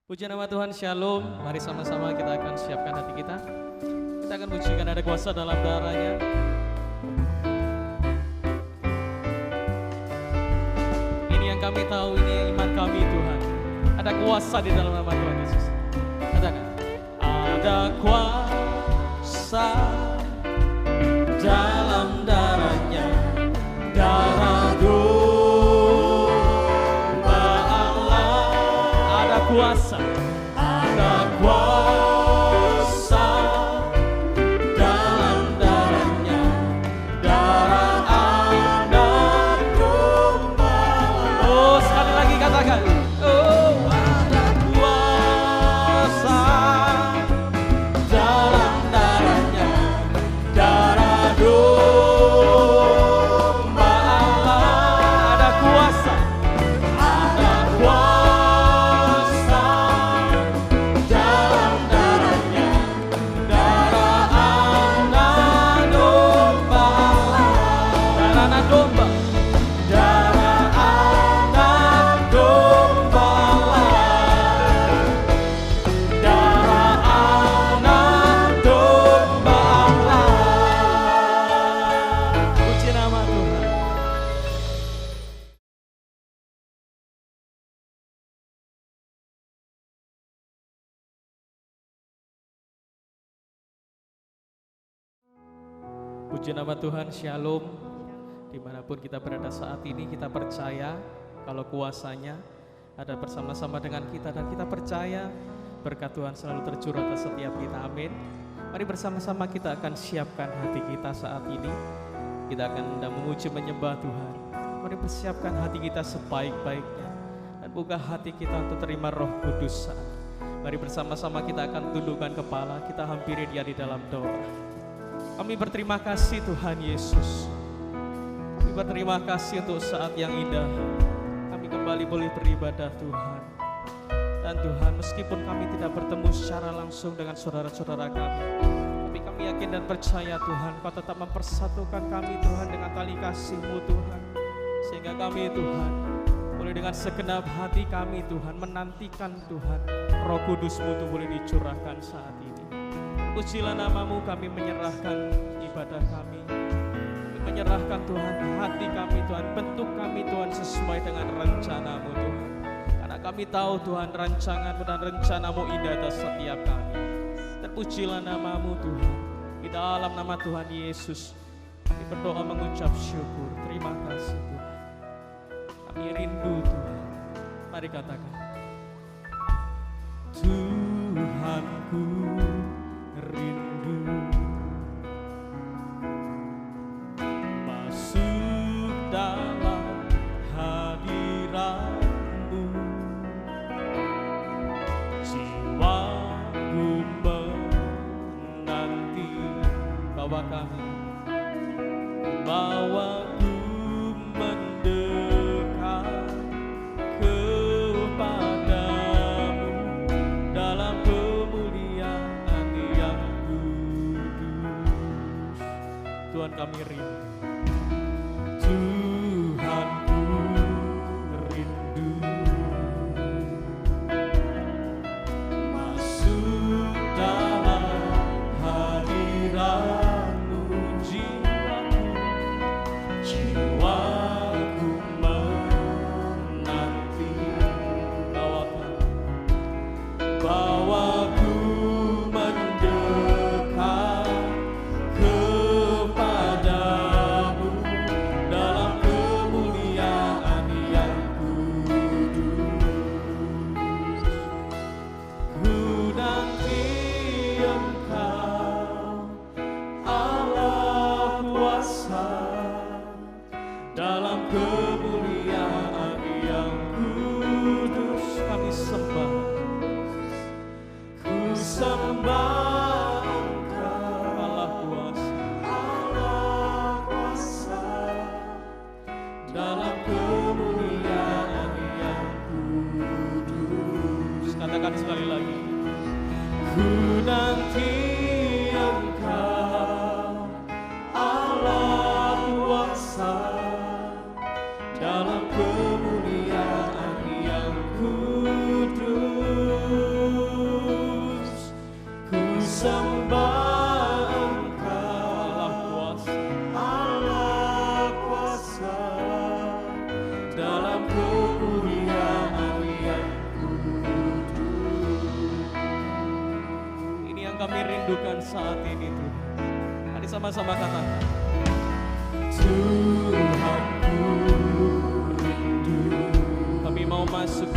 Puji nama Tuhan, Shalom. Mari sama-sama kita akan siapkan hati kita. Kita akan pujikan ada kuasa dalam darahnya. Ini yang kami tahu, ini yang iman kami Tuhan. Ada kuasa di dalam nama Tuhan Yesus. Katakan, ada kuasa dalam darahnya, darah domba Allah. Ada kuasa, ada kuasa dalam darahnya, darah anak domba. Oh, sekali lagi katakan, oh, ada kuasa dalam darahnya, darah domba Allah. Ada kuasa, ada kuasa dalam darahnya, darah anak domba Allah. Darah anak domba, darah anak domba Allah, darah anak domba Allah. Puji nama Tuhan. Puji nama Tuhan, Shalom. Dimanapun kita berada saat ini, kita percaya kalau kuasanya ada bersama-sama dengan kita, dan kita percaya berkat Tuhan selalu tercurah atas setiap kita. Amin. Mari bersama-sama kita akan siapkan hati kita saat ini. Kita akan hendak memuji menyembah Tuhan. Mari persiapkan hati kita sebaik-baiknya dan buka hati kita untuk terima Roh Kudus. Mari bersama-sama kita akan tundukkan kepala, kita hampiri Dia di dalam doa. Kami berterima kasih Tuhan Yesus. Kami berterima kasih untuk saat yang indah. Kami kembali boleh beribadah Tuhan. Dan Tuhan, meskipun kami tidak bertemu secara langsung dengan saudara-saudara kami, tapi kami yakin dan percaya Tuhan, Kau tetap mempersatukan kami Tuhan dengan tali kasih-Mu Tuhan. Sehingga kami Tuhan, boleh dengan segenap hati kami Tuhan, menantikan Tuhan, Roh Kudus-Mu Tuhan boleh dicurahkan saat ini. Pujilah nama-Mu, kami menyerahkan ibadah kami. Kami menyerahkan Tuhan hati kami Tuhan, bentuk kami Tuhan sesuai dengan rencana-Mu Tuhan. Karena kami tahu Tuhan rancangan-Mu dan rencana-Mu indah atas setiap kami. Terpujilah nama-Mu Tuhan. Di dalam nama Tuhan Yesus kami berdoa mengucap syukur. Terima kasih Tuhan. Kami rindu Tuhan. Mari katakan, Tuhanku rindu masuk dalam hadirat-Mu. Jiwaku menanti, bawa kami, bawaku mendekat kepadamu dalam kemuliaan yang kudus. Tuhan, kami rindu, Tuhanku rindu masuk dalam hadirat-Mu. Jiwaku menanti, bawaku mendekat kepadamu rindukan saat ini Tuhan. Mari sama-sama katakan. Tuhanku rindu. Kami mau masuk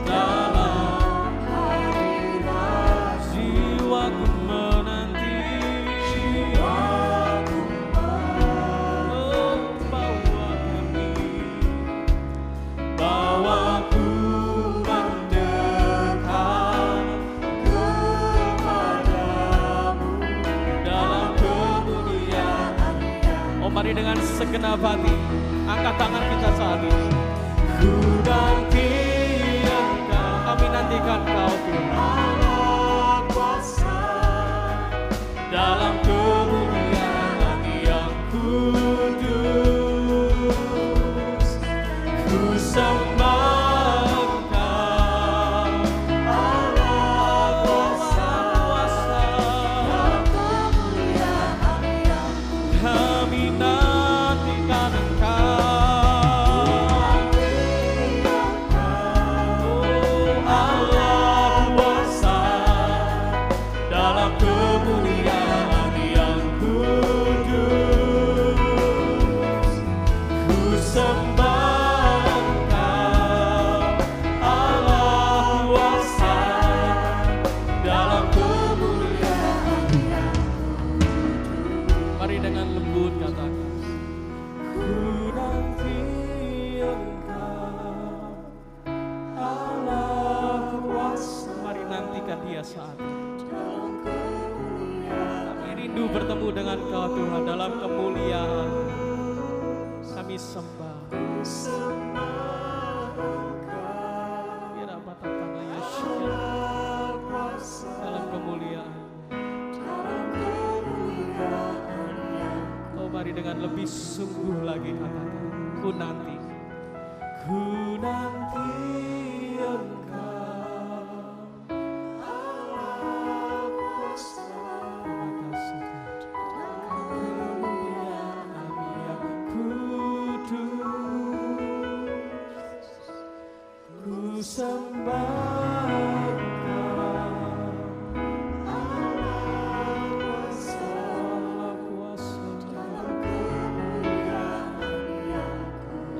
dalam hadirat. jiwaku menanti. Oh, Bawaku mendekat kepadamu dalam kemuliaan-Nya. Oh, mari dengan segenap hati angkat tangan kita saat ini. Ku nanti Engkau, Kami nantikan Kau Tuhan Allah kuasa dalam kemuliaan yang kudus. Ku sembah Engkau Allah kuasa dalam kemuliaan yang kami nantikan Engkau. Allah kuasa dalam kemuliaan yang kudus. Ku sembah Engkau Allah kuasa dalam kemuliaan yang Mari dengan lembut katakan. ku nanti Engkau Allah kuasa Mari nantikan Dia saat ini. dalam kemuliaan. Kami rindu bertemu dengan Kau Tuhan dalam kemuliaan. Kami sembah. Ku sembah Engkau Biar apa tantangannya Allah kuasa dalam kemuliaan. dalam kemuliaan yang Oh, mari dengan lebih sungguh lagi katakan. Ku nanti. ku nanti Engkau Allah kuasa Terima kasih Tuhan. dalam kemuliaan yang kudus. Ku sembah Engkau Allah kuasa Allah kuasa. dalam kemuliaan yang Ku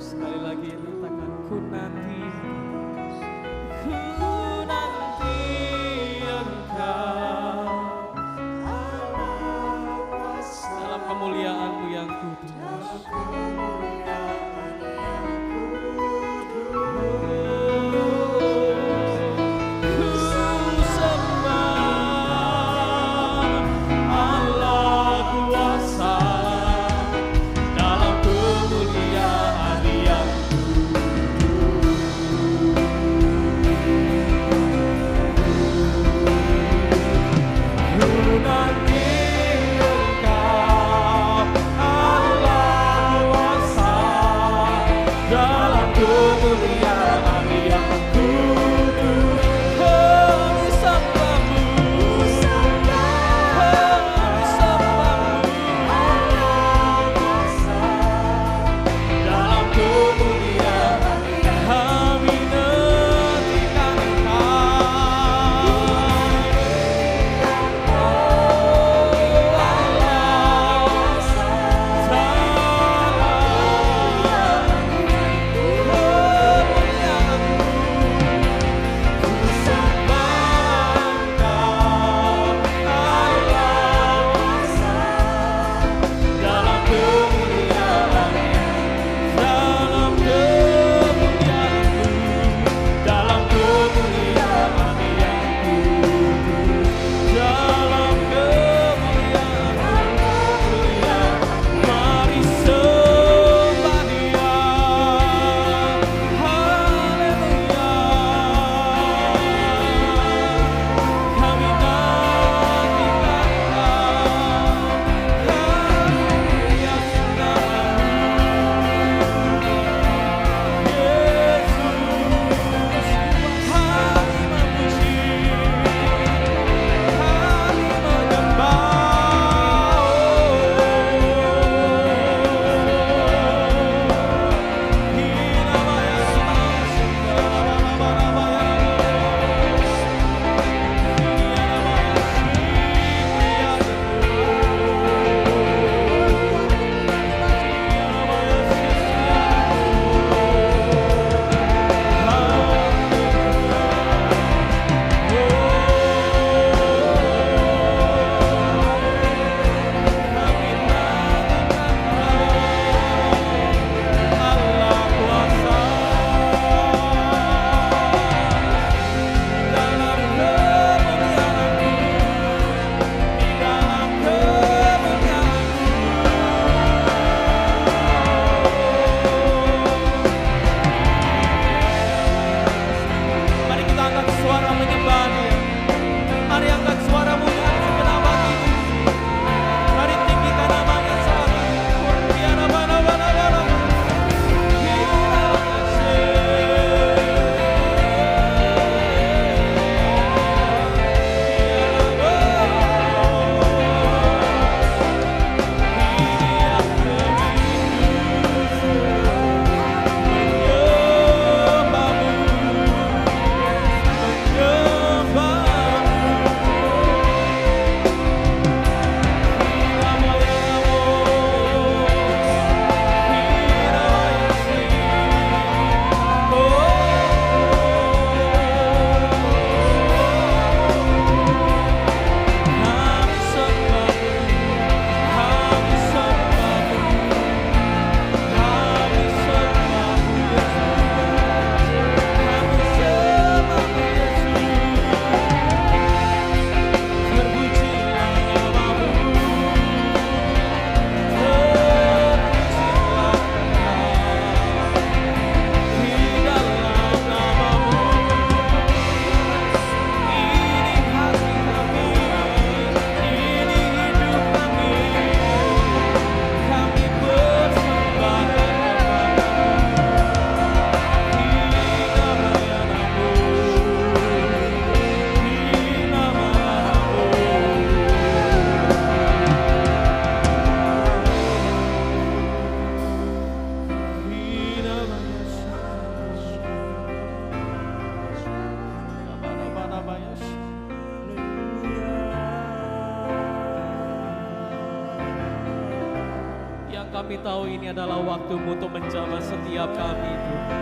kami tahu ini adalah waktu-Mu untuk menjamah setiap kami, Tuhan.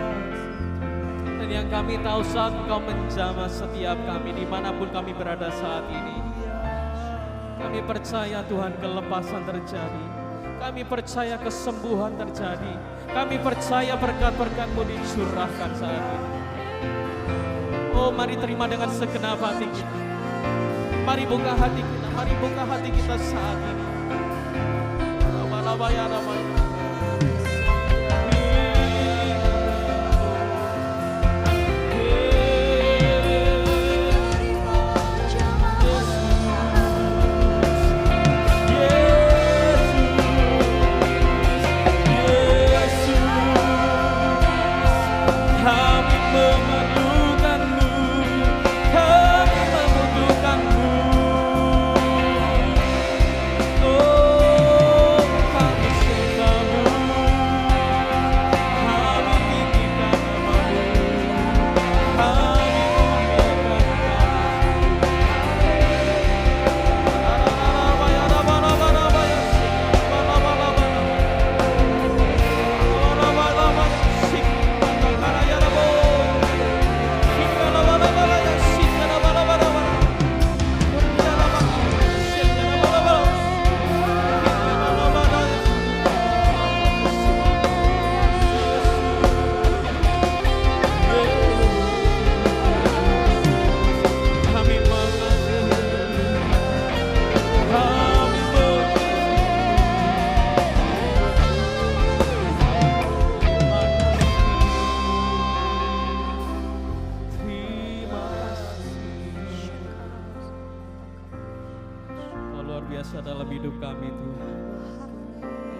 Dan yang kami tahu saat Engkau menjamah setiap kami, dimanapun kami berada saat ini, kami percaya Tuhan kelepasan terjadi. Kami percaya kesembuhan terjadi. Kami percaya berkat-berkat-Mu dicurahkan saat ini. Oh, mari terima dengan segenap hati kita. Mari buka hati kita, mari buka hati kita saat ini.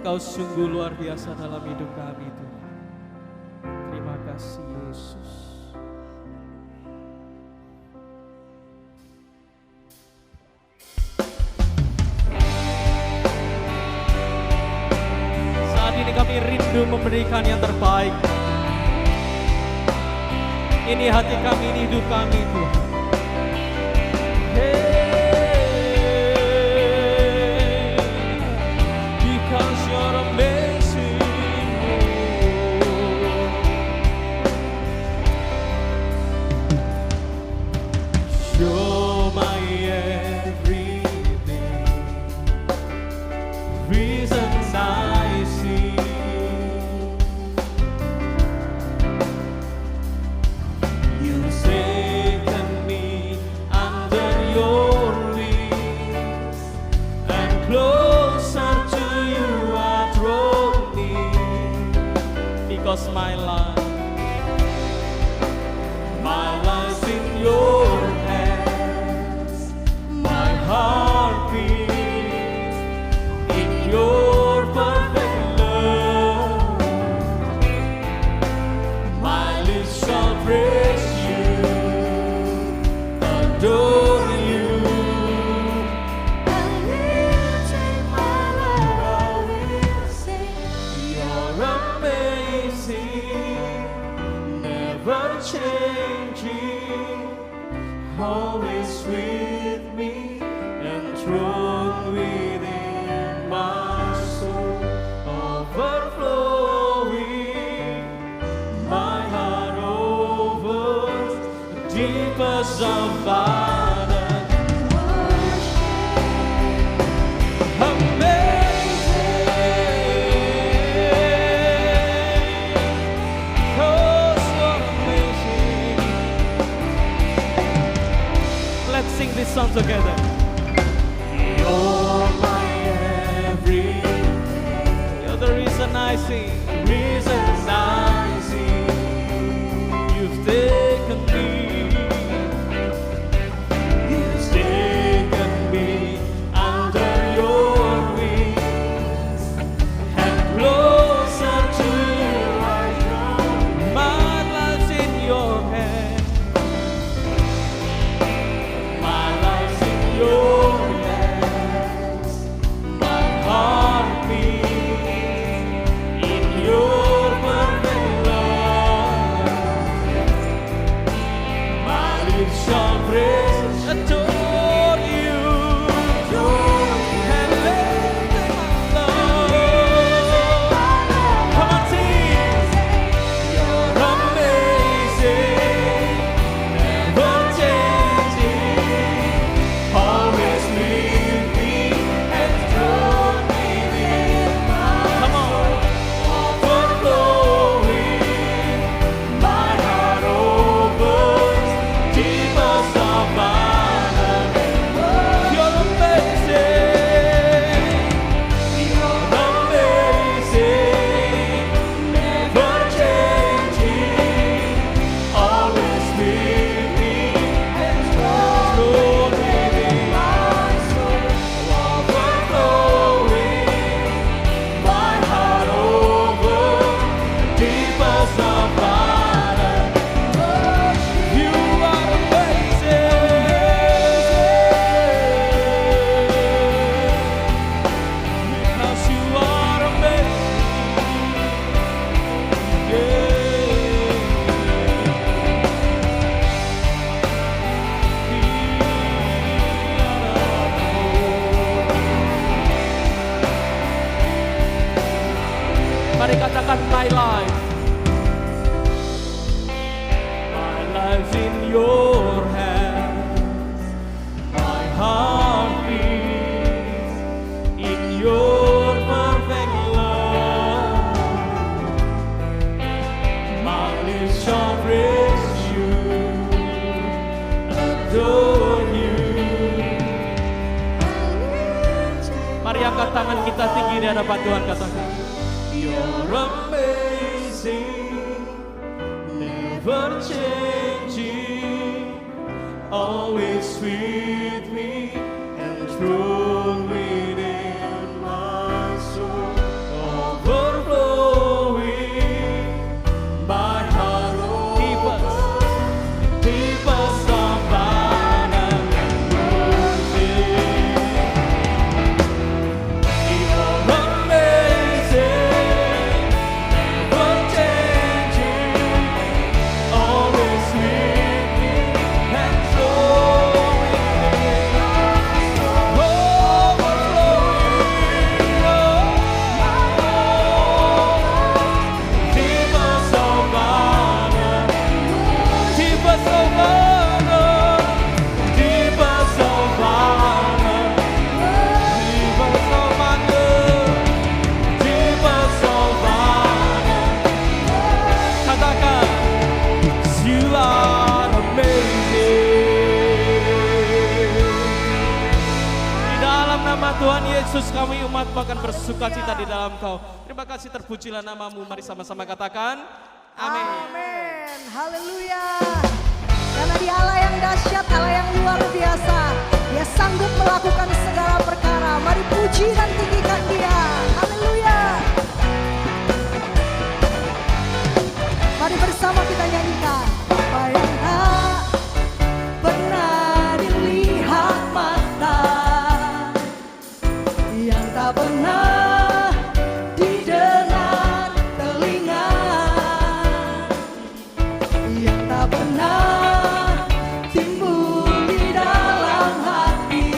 Engkau sungguh luar biasa dalam hidup kami, Tuhan. Terima kasih, Yesus. Saat ini kami rindu memberikan yang terbaik. Ini hati kami, ini hidup kami, Tuhan. Because my life's in your hands, my heart beats in your perfect love. My lips shall praise you, adore you. And lifting my love, I will sing. You're amazing, never changing, always with me, enthroned within my soul, overflowing, my heart over, deepest of abundance. Sing this song together. You're my everything. You're the reason I sing. Reason I sing. You've taken me. You've taken me under your wings, and closer to you I come. My life's in your hands. Your hands, serahkan my life. My life in your hands. My heart beats in your perfect love. My lips shall praise you, adore you. Mari angkat tangan kita tinggi di hadapan Tuhan, katakan, You're amazing, never changing, always with me and true within my soul, overflowing my heart. Keep us abundant mercy. You're amazing, never changing, always with me and flowing in my soul, overflowing, keep us abundant, keep us abundant, keep us abundant, keep us abundant, keep us abundant. Katakan, You are amazing. Di dalam nama Tuhan Yesus kami umat akan bersuka cita di dalam Kau. Terima kasih, terpujilah namamu. Mari sama-sama katakan amin. Amin. Haleluya. Karena Dia Allah yang dahsyat, Allah yang luar biasa. Dia sanggup melakukan segala perkara. Mari puji dan tinggikan Dia. Haleluya. Mari bersama kita nyanyikan. Apa yang tak pernah dilihat mata, yang tak pernah didengar telinga, yang tak pernah timbul di dalam hati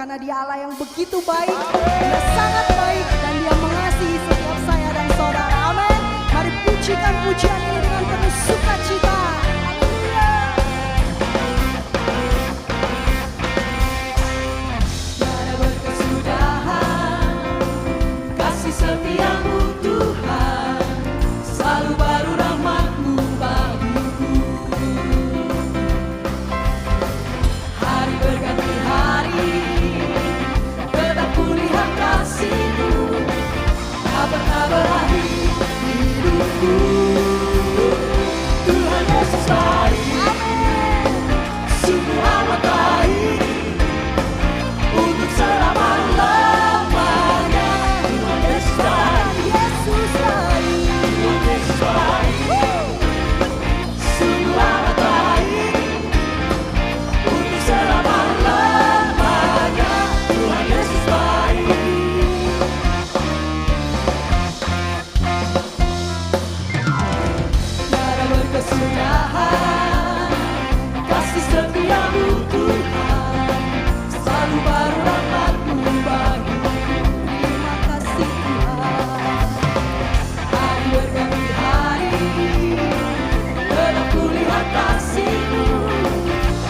karena Dia Allah yang begitu baik, Dia sangat baik dan Dia mengasihi setiap saya dan saudara. Amin. Mari pujikan pujian ini dengan penuh sukacita. Haleluya. Tiada berkesudahan kasih setiamu Tuhan, selalu baru rahmat-Mu bagiku. Hari berganti hari, tetap kulihat kasih-Mu, tak pernah berakhir hidupku. Tuhan Yesus baik, sungguh amat baik, untuk selama-lamanya. Tuhan Yesus baik, Yesus baik. Tuhan Yesus baik, sungguh amat baik, untuk selama-lamanya. Tuhan Yesus baik. Tiada berkesudahan kasih setiamu Tuhan, selalu baru rahmat-Mu bagiku. Terima kasih Tuhan. Hari berganti hari, tetap kulihat kasih-Mu,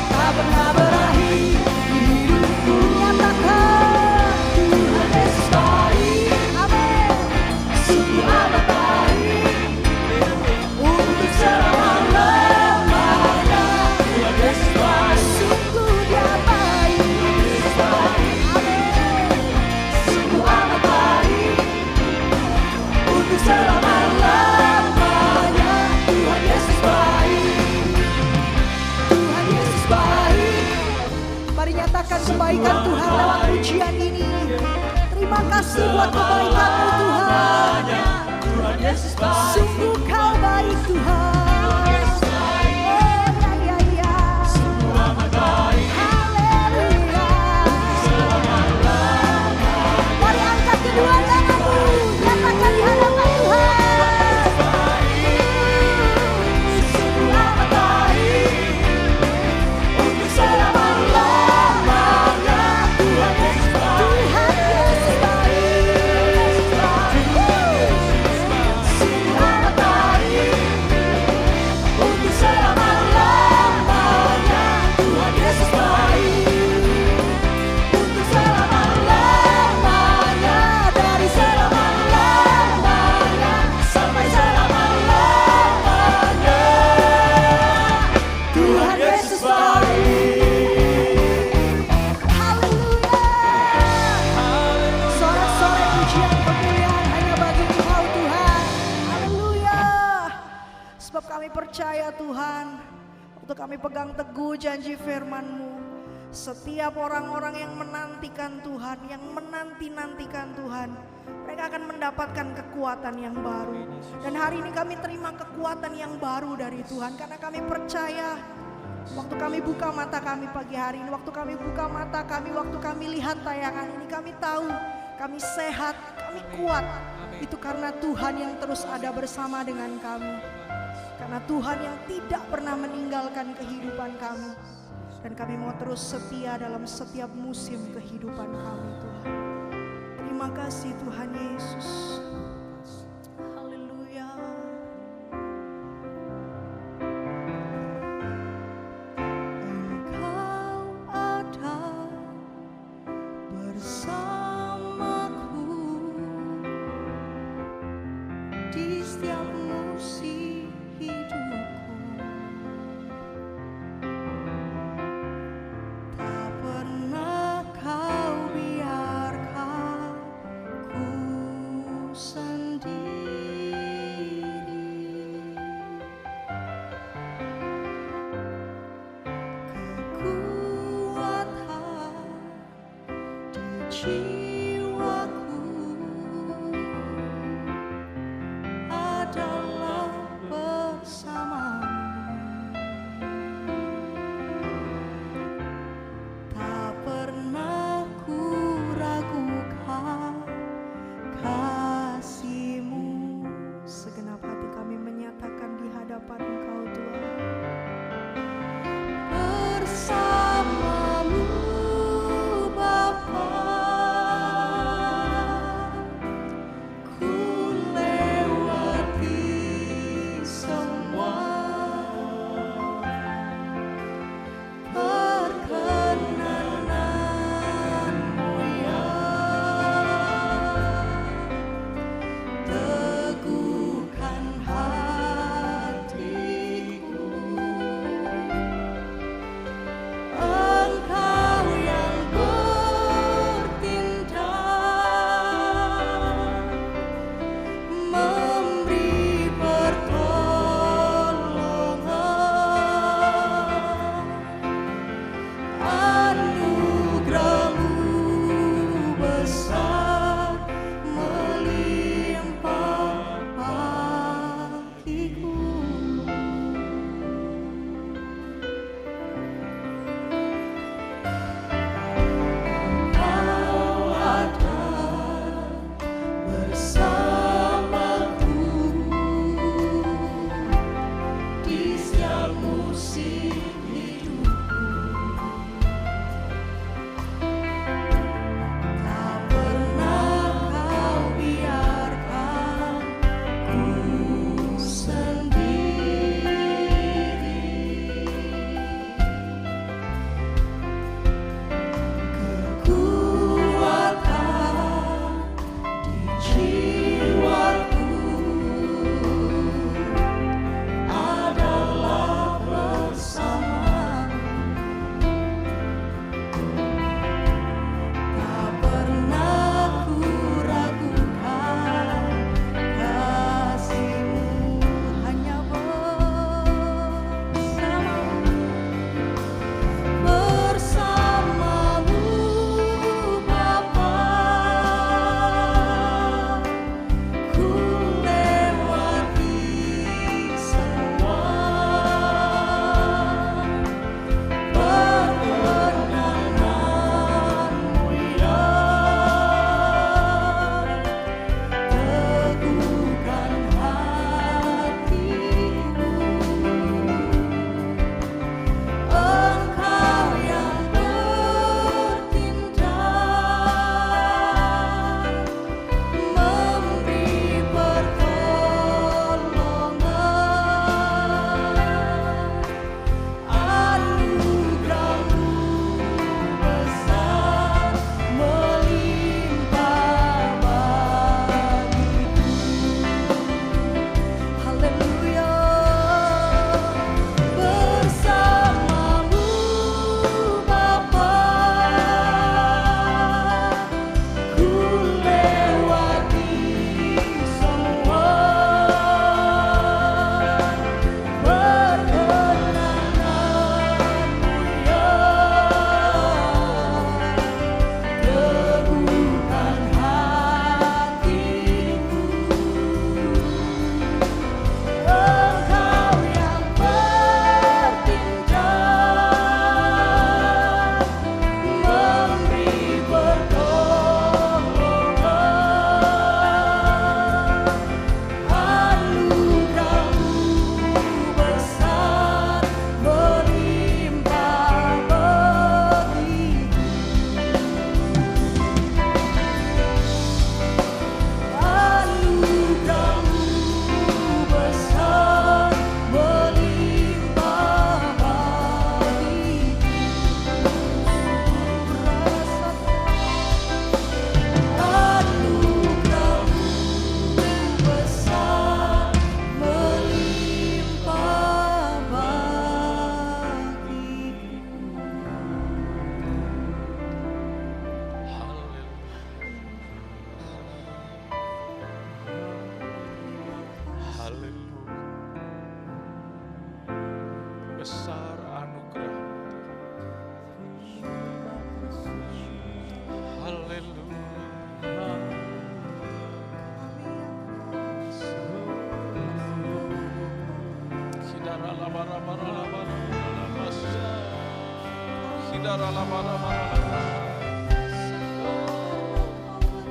tak pernah berakhir hidupku. Nyatakan Tuhan Yesus baik, amin. sungguh amat baik, untuk selama-lamanya. Tuhan Yesus baik, Sungguh Dia baik. Yesus baik, Amin. sungguh amat baik, untuk selama-lamanya. Tuhan Yesus baik, Tuhan Yesus baik. Mari nyatakan kebaikan Tuhan lewat pujian ini. Terima kasih buat kebaikan-Mu Tuhan. Tuhan Yesus baik, Sungguh Kau baik Tuhan. Oh ya ya ya. sungguh amat baik, Haleluya. Mari angkat kedua tanganmu. Nyatakan di hadapan Tuhan. sungguh amat baik, untuk selama-lamanya. Tuhan Yesus baik, Tuhan Yesus baik. sungguh amat baik, untuk selama-lamanya. Tuhan Yesus baik, untuk selama-lamanya, dari selama-lamanya sampai selama-lamanya. Tuhan Yesus baik. Haleluya. Sorak-sorai pujian kemuliaan hanya bagi Engkau Tuhan. Haleluya. Sebab kami percaya Tuhan, waktu kami pegang teguh janji firman-Mu, setiap orang-orang yang menantikan Tuhan, yang menanti-nantikan Tuhan, mereka akan mendapatkan kekuatan yang baru. Dan hari ini kami terima kekuatan yang baru dari Tuhan, karena kami percaya waktu kami buka mata kami pagi hari ini, waktu kami buka mata kami, waktu kami lihat tayangan ini, kami tahu kami sehat, kami kuat. Itu karena Tuhan yang terus ada bersama dengan kami. Karena Tuhan yang tidak pernah meninggalkan kehidupan kami. Dan kami mau terus setia dalam setiap musim kehidupan kami Tuhan. Terima kasih Tuhan Yesus. Haleluya. Engkau ada bersamaku di setiap musim hidupku. Tak pernah Kau biarkan ku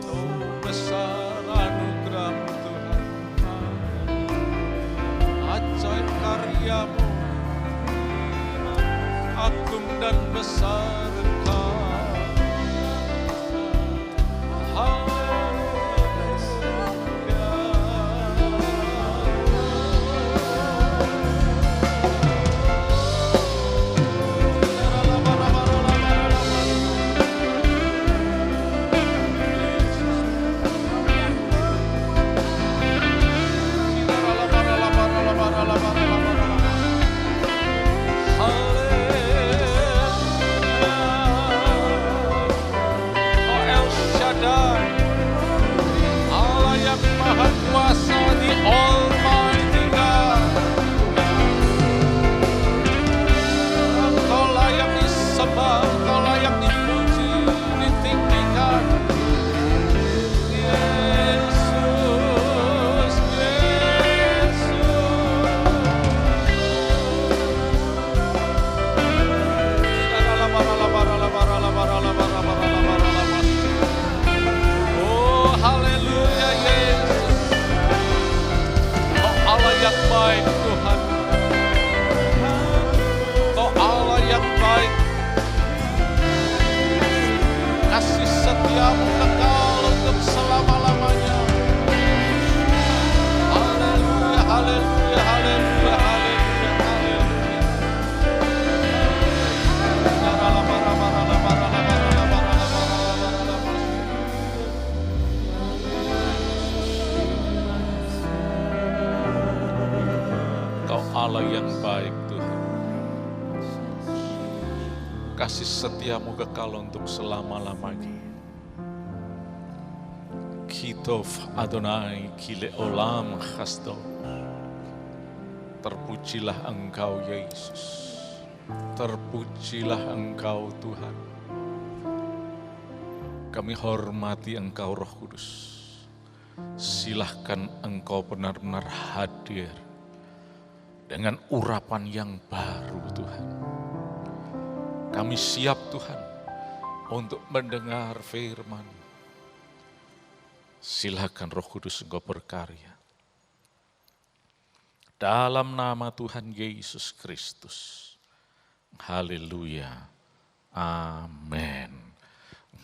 Oh, besar anugerah-Mu Tuhan. Ajaib karya-Mu, agung dan besar Engkau. Allah yang baik Tuhan. Kasih setiamu kekal untuk selama-lamanya. Kitov Adonai kile olam chasdo. Terpujilah Engkau Yesus. Terpujilah Engkau Tuhan. Kami hormati Engkau Roh Kudus. Silahkan Engkau benar-benar hadir dengan urapan yang baru Tuhan. Kami siap Tuhan untuk mendengar firman. Silakan Roh Kudus Engkau berkarya. Dalam nama Tuhan Yesus Kristus. Haleluya. Amin.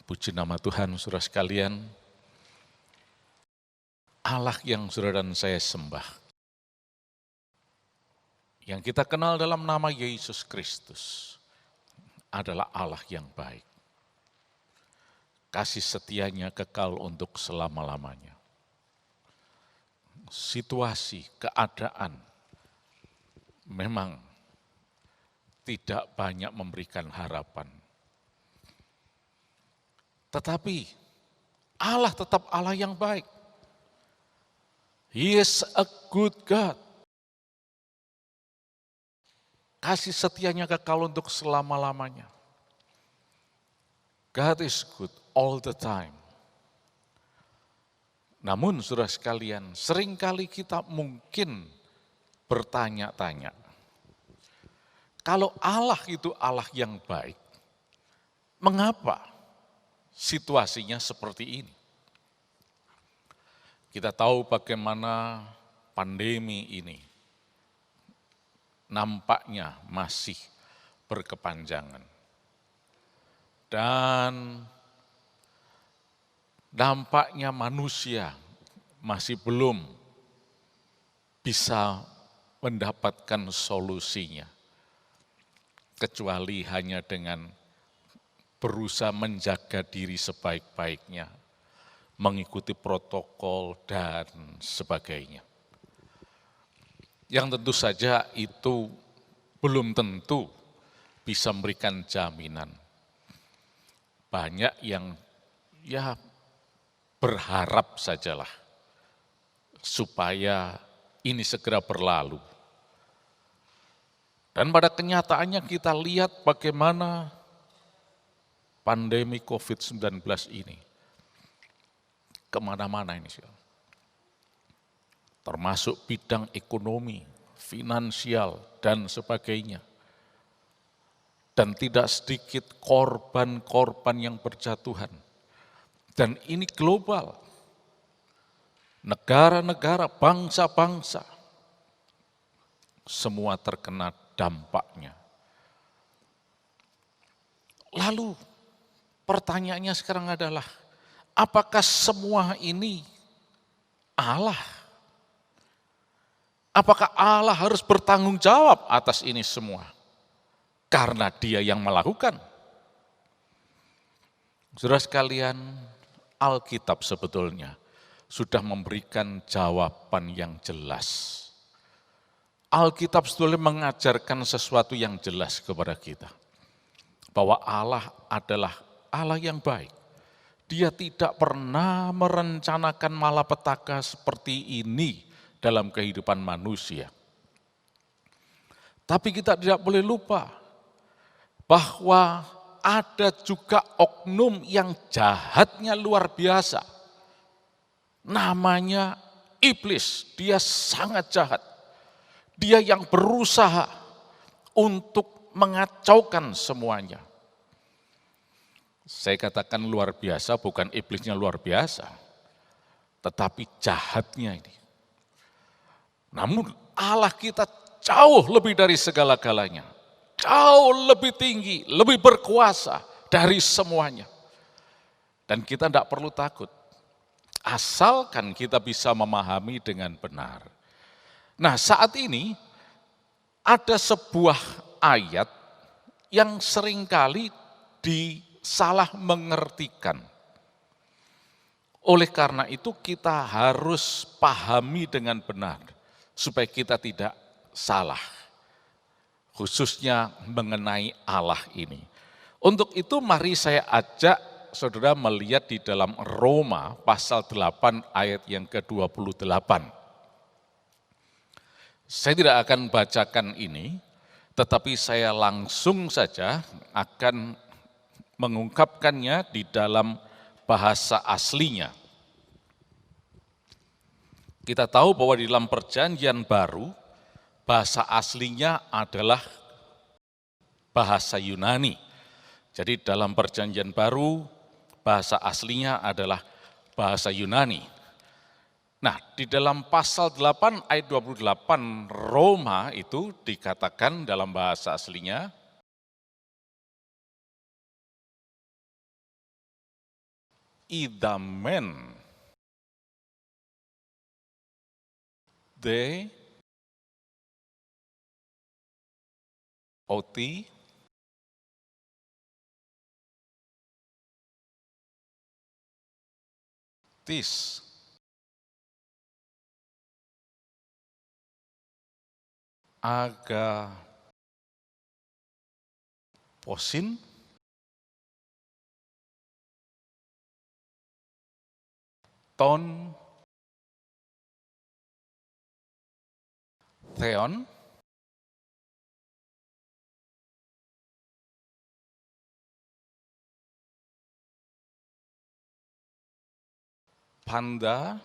Puji nama Tuhan saudara sekalian. Allah yang saudara dan saya sembah, yang kita kenal dalam nama Yesus Kristus, adalah Allah yang baik. Kasih setianya kekal untuk selama-lamanya. Situasi, keadaan memang tidak banyak memberikan harapan. Tetapi Allah tetap Allah yang baik. He is a good God. Kasih setianya kekal untuk selama-lamanya. God is good all the time. Namun saudara sekalian, seringkali kita mungkin bertanya-tanya, kalau Allah itu Allah yang baik, mengapa situasinya seperti ini? Kita tahu bagaimana pandemi ini nampaknya masih berkepanjangan. Dan nampaknya manusia masih belum bisa mendapatkan solusinya. Kecuali hanya dengan berusaha menjaga diri sebaik-baiknya, mengikuti protokol dan sebagainya. Yang tentu saja itu belum tentu bisa memberikan jaminan. Banyak yang berharap sajalah supaya ini segera berlalu. Dan pada kenyataannya kita lihat bagaimana pandemi COVID-19 ini kemana-mana ini, termasuk bidang ekonomi, finansial, dan sebagainya. Dan tidak sedikit korban-korban yang berjatuhan. Dan ini global. Negara-negara, bangsa-bangsa, semua terkena dampaknya. Lalu pertanyaannya sekarang adalah, apakah semua ini Allah? Apakah Allah harus bertanggung jawab atas ini semua? Karena Dia yang melakukan. Saudara sekalian, Alkitab sebetulnya sudah memberikan jawaban yang jelas. Alkitab sebetulnya mengajarkan sesuatu yang jelas kepada kita. Bahwa Allah adalah Allah yang baik. Dia tidak pernah merencanakan malapetaka seperti ini dalam kehidupan manusia. Tapi kita tidak boleh lupa bahwa ada juga oknum yang jahatnya luar biasa. Namanya iblis, dia sangat jahat. Dia yang berusaha untuk mengacaukan semuanya. Saya katakan luar biasa, bukan iblisnya luar biasa, tetapi jahatnya ini. Namun Allah kita jauh lebih dari segala-galanya. Jauh lebih tinggi, lebih berkuasa dari semuanya. Dan kita tidak perlu takut. Asalkan kita bisa memahami dengan benar. Nah, saat ini ada sebuah ayat yang seringkali disalah mengertikan. Oleh karena itu kita harus pahami dengan benar supaya kita tidak salah. Khususnya mengenai Allah ini. Untuk itu mari saya ajak saudara melihat di dalam Roma pasal 8 ayat yang ke-28. Saya tidak akan bacakan ini, tetapi saya langsung saja akan mengungkapkannya di dalam bahasa aslinya. Kita tahu bahwa di dalam perjanjian baru, bahasa aslinya adalah bahasa Yunani. Jadi dalam perjanjian baru, bahasa aslinya adalah bahasa Yunani. Nah, di dalam pasal 8 ayat 28 Roma itu dikatakan dalam bahasa aslinya, idamen de oti tis aga posin ton theon panda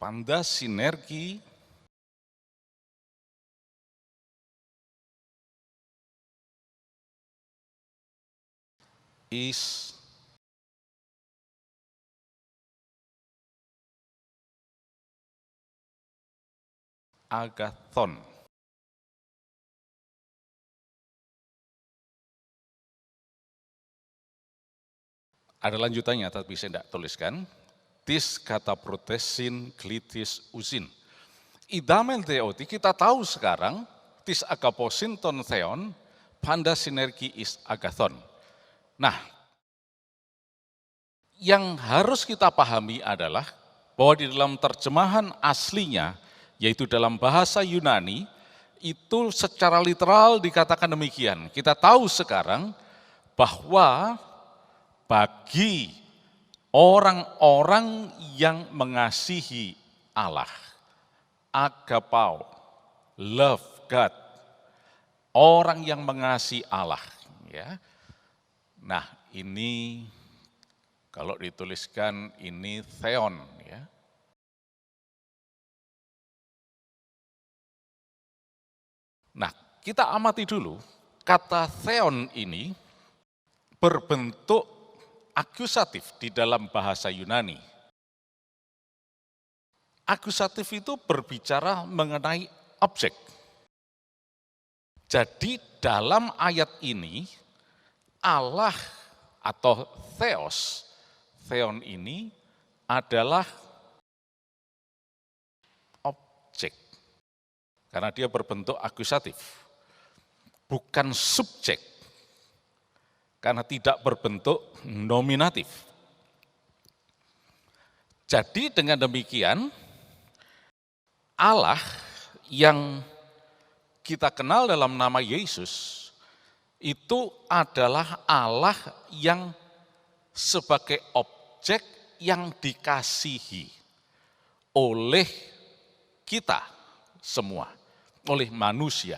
panda sinergi is agathon. Ada lanjutannya tapi saya tidak tuliskan. Tis kata protesin glitis usin. Idamen theoti kita tahu sekarang, tis agaposin ton theon, panda sinergi is agathon. Nah, yang harus kita pahami adalah bahwa di dalam terjemahan aslinya, yaitu dalam bahasa Yunani, itu secara literal dikatakan demikian. Kita tahu sekarang bahwa bagi orang-orang yang mengasihi Allah, agapau, love God, orang yang mengasihi Allah. Ya. Nah ini kalau dituliskan ini theon. Ya. Nah kita amati dulu, kata theon ini berbentuk akusatif di dalam bahasa Yunani. Akusatif itu berbicara mengenai objek. Jadi dalam ayat ini Allah atau theos, theon ini adalah objek. Karena dia berbentuk akusatif. Bukan subjek. Karena tidak berbentuk nominatif. Jadi dengan demikian Allah yang kita kenal dalam nama Yesus itu adalah Allah yang sebagai objek yang dikasihi oleh kita semua, oleh manusia.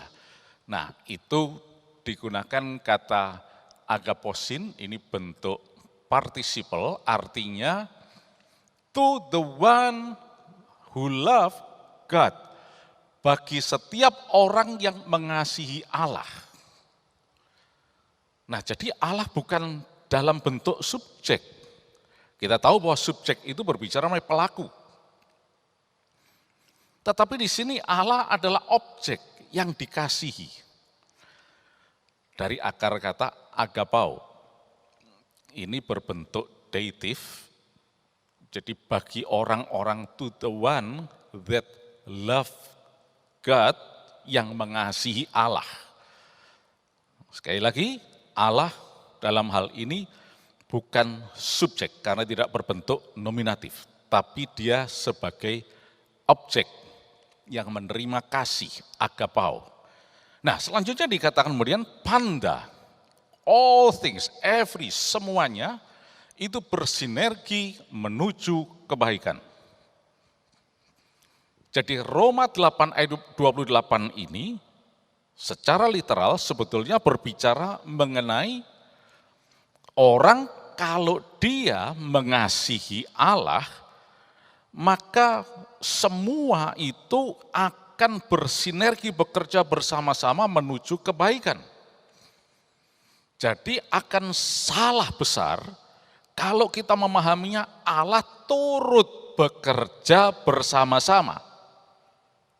Nah itu digunakan kata agaposin, ini bentuk participle, artinya to the one who love God. Bagi setiap orang yang mengasihi Allah. Nah jadi Allah bukan dalam bentuk subjek. Kita tahu bahwa subjek itu berbicara mengenai pelaku. Tetapi di sini Allah adalah objek yang dikasihi. Dari akar kata agapau. Ini berbentuk dative. Jadi bagi orang-orang to the one that love God, yang mengasihi Allah. Sekali lagi, Allah dalam hal ini bukan subjek karena tidak berbentuk nominatif, tapi dia sebagai objek yang menerima kasih, agapau. Nah selanjutnya dikatakan kemudian panda, all things, every, semuanya itu bersinergi menuju kebaikan. Jadi Roma 8 ayat 28 ini secara literal sebetulnya berbicara mengenai orang kalau dia mengasihi Allah, maka semua itu akan bersinergi bekerja bersama-sama menuju kebaikan. Jadi akan salah besar kalau kita memahaminya Allah turut bekerja bersama-sama.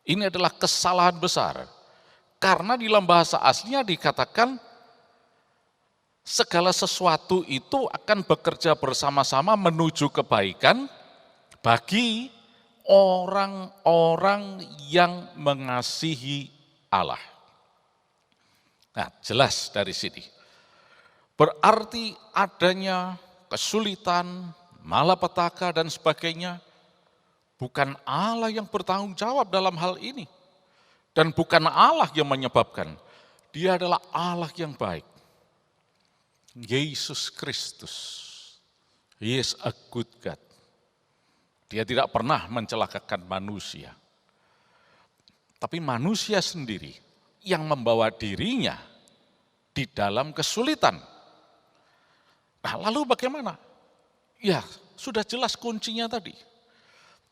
Ini adalah kesalahan besar. Karena di dalam bahasa aslinya dikatakan segala sesuatu itu akan bekerja bersama-sama menuju kebaikan bagi orang-orang yang mengasihi Allah. Nah, jelas dari sini. Berarti adanya kesulitan, malapetaka dan sebagainya, bukan Allah yang bertanggung jawab dalam hal ini. Dan bukan Allah yang menyebabkan. Dia adalah Allah yang baik. Yesus Kristus. He is a good God. Dia tidak pernah mencelakakan manusia. Tapi manusia sendiri yang membawa dirinya di dalam kesulitan. Nah lalu bagaimana? Ya sudah jelas kuncinya tadi.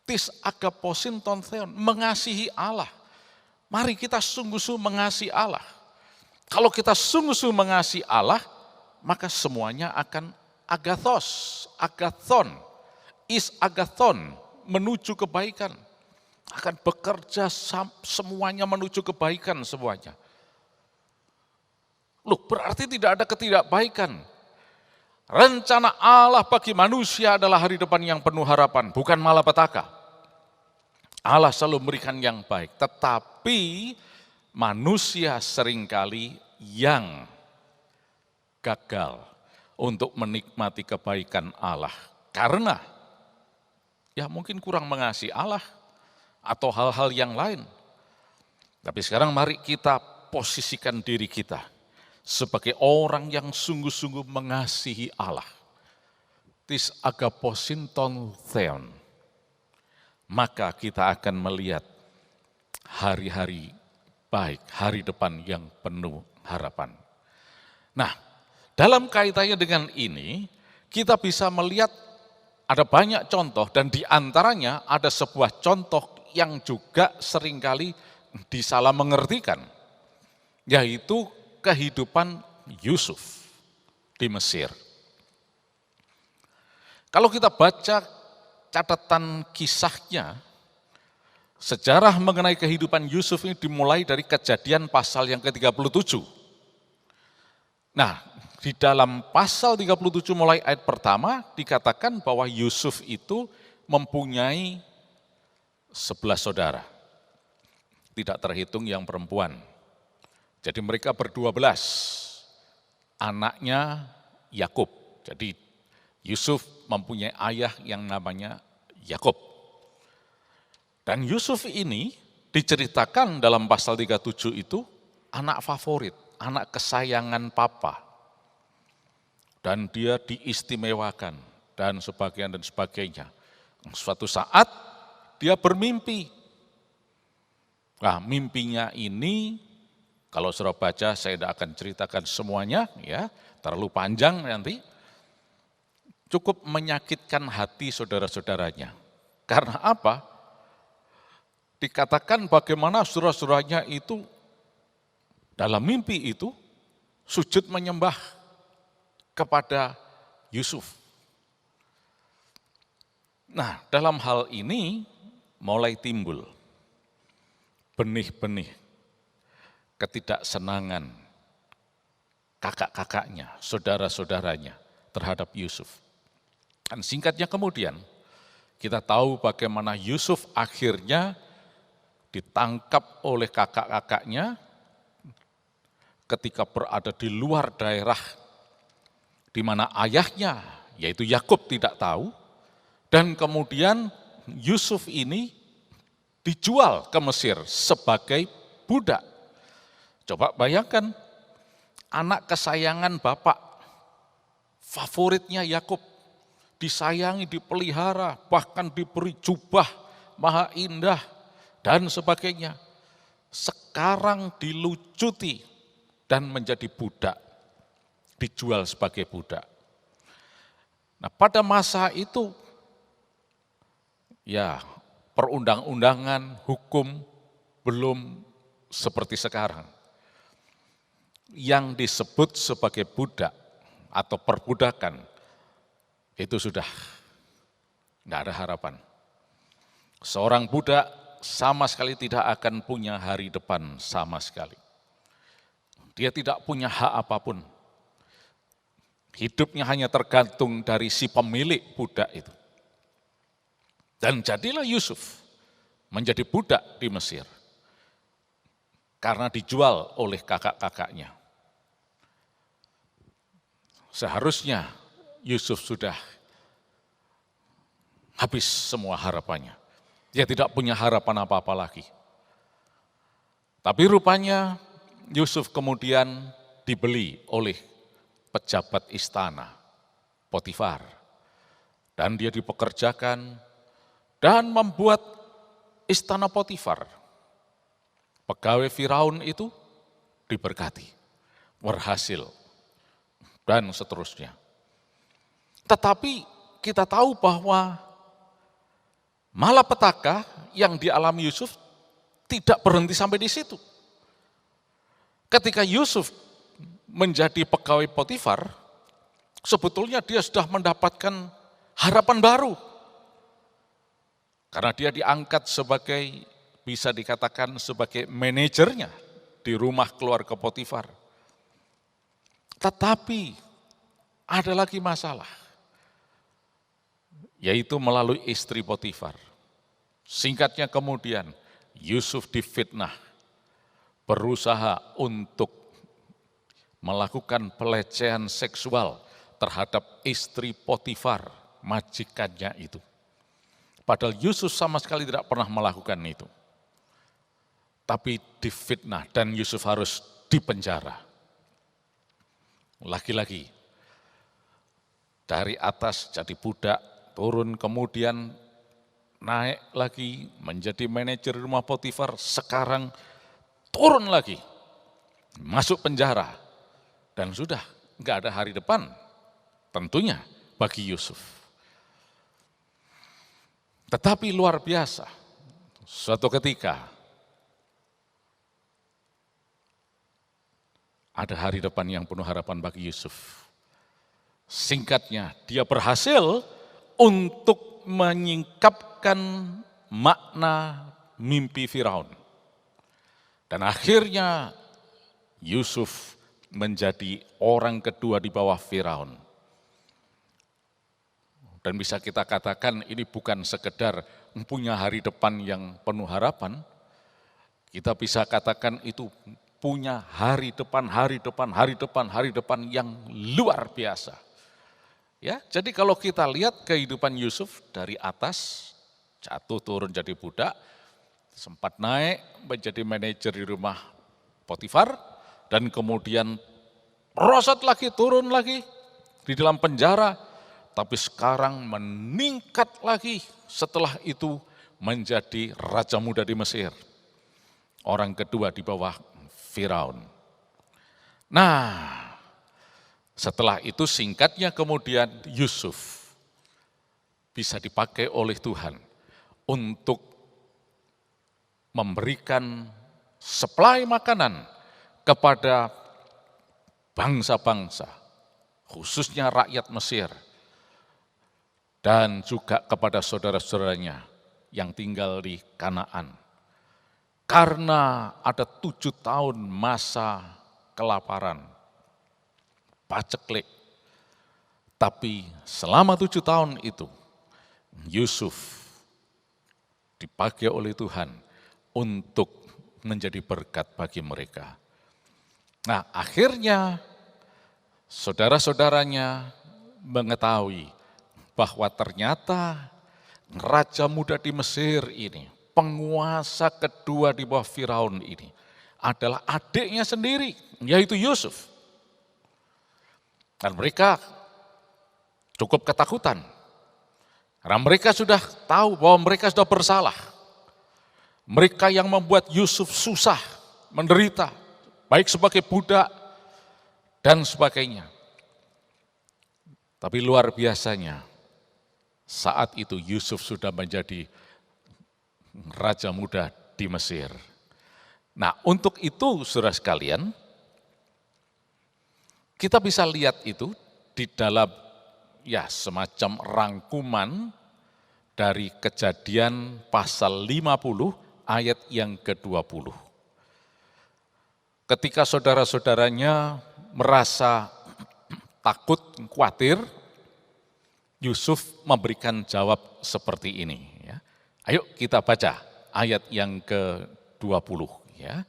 Tis agaposin ton theon, mengasihi Allah. Mari kita sungguh-sungguh mengasihi Allah. Kalau kita sungguh-sungguh mengasihi Allah, maka semuanya akan agathos, agathon, is agathon, menuju kebaikan. Akan bekerja semuanya menuju kebaikan semuanya. Loh, berarti tidak ada ketidakbaikan. Rencana Allah bagi manusia adalah hari depan yang penuh harapan, bukan malapetaka. Allah selalu memberikan yang baik, tetapi manusia seringkali yang gagal untuk menikmati kebaikan Allah. Karena ya mungkin kurang mengasihi Allah atau hal-hal yang lain. Tapi sekarang mari kita posisikan diri kita sebagai orang yang sungguh-sungguh mengasihi Allah. Tis agaposin ton theon. Maka kita akan melihat hari-hari baik, hari depan yang penuh harapan. Nah, dalam kaitannya dengan ini, kita bisa melihat ada banyak contoh dan di antaranya ada sebuah contoh yang juga seringkali disalah mengertikan, yaitu kehidupan Yusuf di Mesir. Kalau kita baca catatan kisahnya, sejarah mengenai kehidupan Yusuf ini dimulai dari Kejadian pasal yang ke-37. Nah, di dalam pasal 37 mulai ayat pertama dikatakan bahwa Yusuf itu mempunyai 11 saudara. Tidak terhitung yang perempuan. Jadi mereka ber-12. Anaknya Yakub. Jadi Yusuf mempunyai ayah yang namanya Yakub. Dan Yusuf ini diceritakan dalam pasal 37 itu anak favorit, anak kesayangan papa. Dan dia diistimewakan dan sebagainya. Suatu saat dia bermimpi. Nah, mimpinya ini kalau saudara baca saya tidak akan ceritakan semuanya ya, terlalu panjang nanti. Cukup menyakitkan hati saudara-saudaranya. Karena apa? Dikatakan bagaimana saudara-saudaranya itu dalam mimpi itu sujud menyembah kepada Yusuf. Nah, dalam hal ini mulai timbul benih-benih ketidaksenangan kakak-kakaknya, saudara-saudaranya terhadap Yusuf. Dan singkatnya kemudian, kita tahu bagaimana Yusuf akhirnya ditangkap oleh kakak-kakaknya ketika berada di luar daerah di mana ayahnya, yaitu Yakub tidak tahu, dan kemudian Yusuf ini dijual ke Mesir sebagai budak. Coba bayangkan, anak kesayangan bapak, favoritnya Yakub, disayangi, dipelihara, bahkan diberi jubah maha indah, dan sebagainya. Sekarang dilucuti dan menjadi budak, dijual sebagai budak. Nah, pada masa itu, ya perundang-undangan, hukum belum seperti sekarang. Yang disebut sebagai budak atau perbudakan, itu sudah tidak ada harapan. Seorang budak sama sekali tidak akan punya hari depan sama sekali. Dia tidak punya hak apapun. Hidupnya hanya tergantung dari si pemilik budak itu. Dan jadilah Yusuf menjadi budak di Mesir. Karena dijual oleh kakak-kakaknya. Seharusnya Yusuf sudah habis semua harapannya. Dia tidak punya harapan apa-apa lagi. Tapi rupanya Yusuf kemudian dibeli oleh pejabat istana, Potifar. Dan dia dipekerjakan dan membuat istana Potifar. Pegawai Firaun itu diberkati, berhasil, dan seterusnya. Tetapi kita tahu bahwa malapetaka yang dialami Yusuf tidak berhenti sampai di situ. Ketika Yusuf menjadi pegawai Potifar, sebetulnya dia sudah mendapatkan harapan baru. Karena dia diangkat sebagai, bisa dikatakan sebagai manajernya di rumah keluarga Potifar. Tetapi ada lagi masalah, yaitu melalui istri Potifar. Singkatnya kemudian, Yusuf difitnah, berusaha untuk melakukan pelecehan seksual terhadap istri Potifar, majikannya itu. Padahal Yusuf sama sekali tidak pernah melakukan itu. Tapi difitnah dan Yusuf harus dipenjara. Lagi-lagi, dari atas jadi budak, turun kemudian naik lagi menjadi manajer rumah Potifar, sekarang turun lagi, masuk penjara, dan sudah nggak ada hari depan tentunya bagi Yusuf. Tetapi luar biasa, suatu ketika ada hari depan yang penuh harapan bagi Yusuf. Singkatnya, dia berhasil untuk menyingkapkan makna mimpi Firaun. Dan akhirnya Yusuf menjadi orang kedua di bawah Firaun. Dan bisa kita katakan ini bukan sekedar punya hari depan yang penuh harapan, kita bisa katakan itu punya hari depan yang luar biasa. Ya, jadi kalau kita lihat kehidupan Yusuf dari atas, jatuh turun jadi budak, sempat naik menjadi manajer di rumah Potifar, dan kemudian merosot lagi, turun lagi di dalam penjara, tapi sekarang meningkat lagi setelah itu menjadi raja muda di Mesir. Orang kedua di bawah Firaun. Nah, setelah itu singkatnya kemudian Yusuf bisa dipakai oleh Tuhan untuk memberikan suplai makanan kepada bangsa-bangsa, khususnya rakyat Mesir, dan juga kepada saudara-saudaranya yang tinggal di Kanaan. Karena ada 7 tahun masa kelaparan, paceklik. Tapi selama 7 tahun itu, Yusuf dipakai oleh Tuhan untuk menjadi berkat bagi mereka. Nah, akhirnya saudara-saudaranya mengetahui bahwa ternyata raja muda di Mesir ini, penguasa kedua di bawah Firaun ini, adalah adiknya sendiri, yaitu Yusuf. Dan mereka cukup ketakutan, karena mereka sudah tahu bahwa mereka sudah bersalah. Mereka yang membuat Yusuf susah, menderita, baik sebagai budak dan sebagainya. Tapi luar biasanya, saat itu Yusuf sudah menjadi raja muda di Mesir. Nah, untuk itu saudara sekalian, kita bisa lihat itu di dalam semacam rangkuman dari Kejadian pasal 50 ayat yang ke-20. Ketika saudara-saudaranya merasa takut, khawatir, Yusuf memberikan jawab seperti ini. Ya. Ayo kita baca ayat yang ke-20. Ya.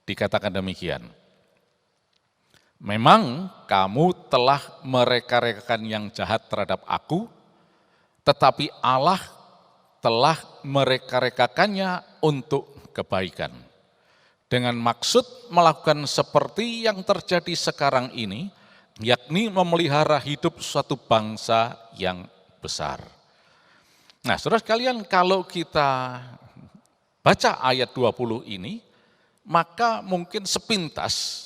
Dikatakan demikian. Memang kamu telah mereka-rekakan yang jahat terhadap aku, tetapi Allah telah mereka-rekakannya untuk kebaikan. Dengan maksud melakukan seperti yang terjadi sekarang ini, yakni memelihara hidup suatu bangsa yang besar. Nah, saudara sekalian, kalau kita baca ayat 20 ini, maka mungkin sepintas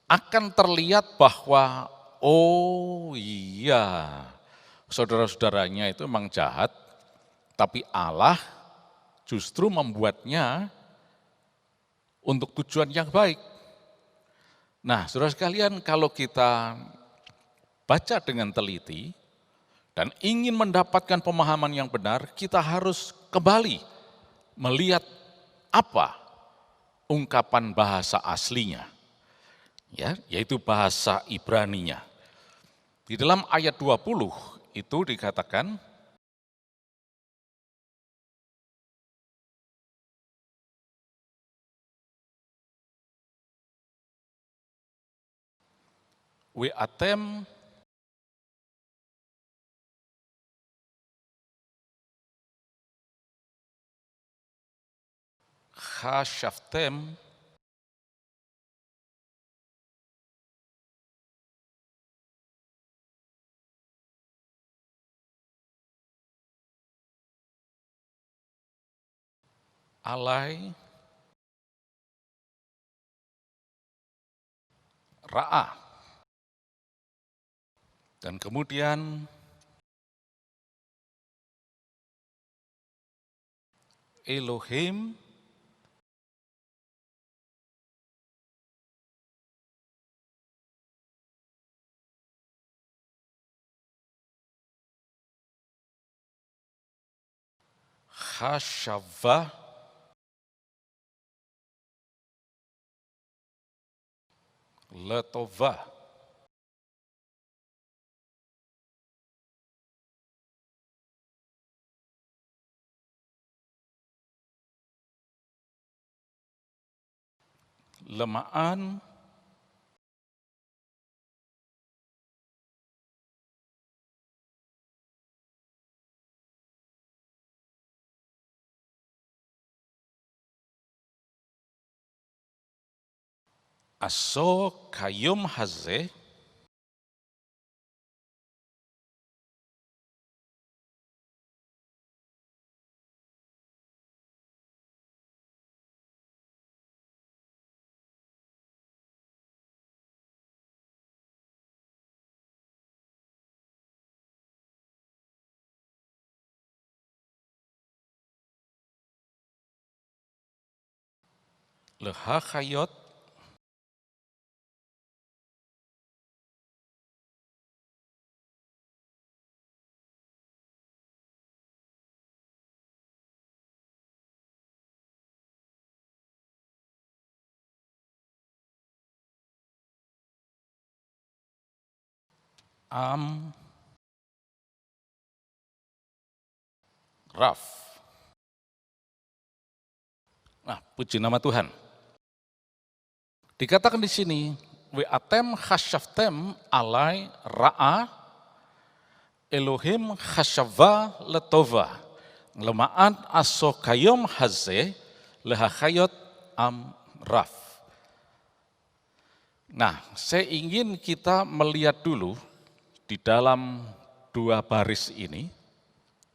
akan terlihat bahwa, oh iya, saudara-saudaranya itu memang jahat, tapi Allah justru membuatnya untuk tujuan yang baik. Nah, saudara sekalian, kalau kita baca dengan teliti dan ingin mendapatkan pemahaman yang benar, kita harus kembali melihat apa ungkapan bahasa aslinya. Ya, yaitu bahasa Ibraninya. Di dalam ayat 20 itu dikatakan, we atem khashaftem alai Ra'a. Dan kemudian Elohim, Chashavah, Letovah. Lemaan, Aso Kayum Hazeh, Lehachayot, Am, Raf. Nah, puji nama Tuhan. Dikatakan di sini, We'atem chashaftem alai ra'a, Elohim chashava letova, lemaan aso kayom hazeh, lehachayot am raf. Nah, saya ingin kita melihat dulu di dalam dua baris ini,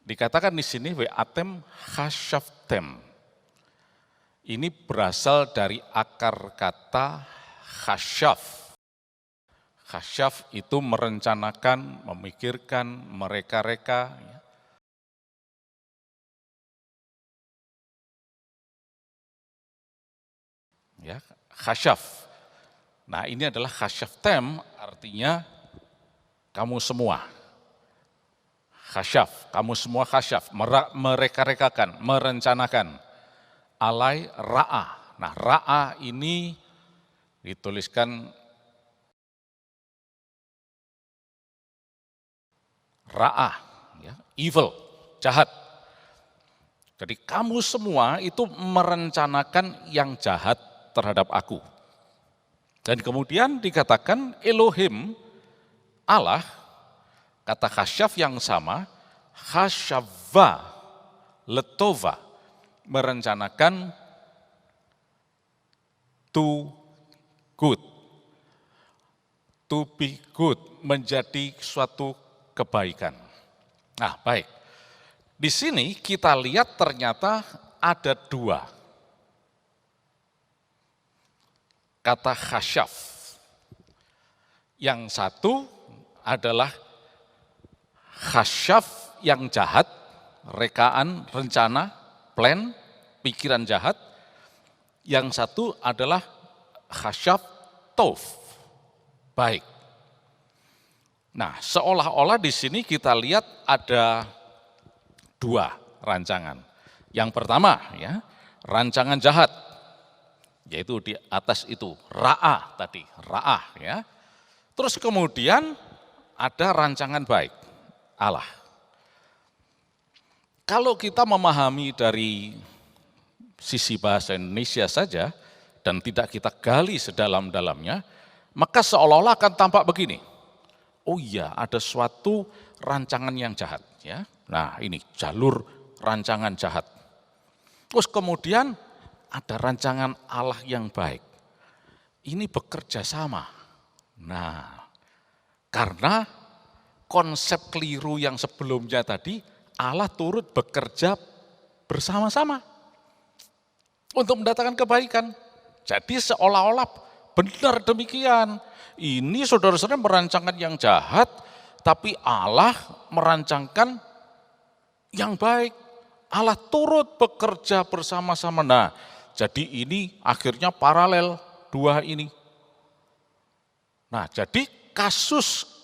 dikatakan di sini We'atem chashaftem. Ini berasal dari akar kata khasyaf. Khasyaf itu merencanakan, memikirkan, mereka-reka. Ya, khasyaf. Nah, ini adalah khasyaftem, artinya kamu semua. Khasyaf, kamu semua khasyaf, mereka-rekakan, merencanakan. Alai ra'a. Nah, ra'a ini dituliskan ra'a, ya, evil, jahat. Jadi kamu semua itu merencanakan yang jahat terhadap aku. Dan kemudian dikatakan Elohim, Allah, kata khasyaf yang sama, khashava, letova, merencanakan to good, to be good, menjadi suatu kebaikan. Nah, baik. Di sini kita lihat ternyata ada dua kata khasyaf. Yang satu adalah khasyaf yang jahat, rekaan, rencana, plan, pikiran jahat. Yang satu adalah khasyaf tov, baik. Nah, seolah-olah di sini kita lihat ada dua rancangan. Yang pertama, ya, rancangan jahat, yaitu di atas itu ra'a tadi, ra'ah, ya. Terus kemudian ada rancangan baik, Allah. Kalau kita memahami dari sisi bahasa Indonesia saja dan tidak kita gali sedalam-dalamnya, maka seolah-olah akan tampak begini. Oh iya, ada suatu rancangan yang jahat, ya. Nah, ini jalur rancangan jahat. Terus kemudian ada rancangan Allah yang baik. Ini bekerja sama. Nah, karena konsep keliru yang sebelumnya tadi, Allah turut bekerja bersama-sama untuk mendatangkan kebaikan. Jadi seolah-olah benar demikian. Ini saudara-saudara merancangkan yang jahat, tapi Allah merancangkan yang baik. Allah turut bekerja bersama-sama. Nah, jadi ini akhirnya paralel dua ini. Nah, jadi kasus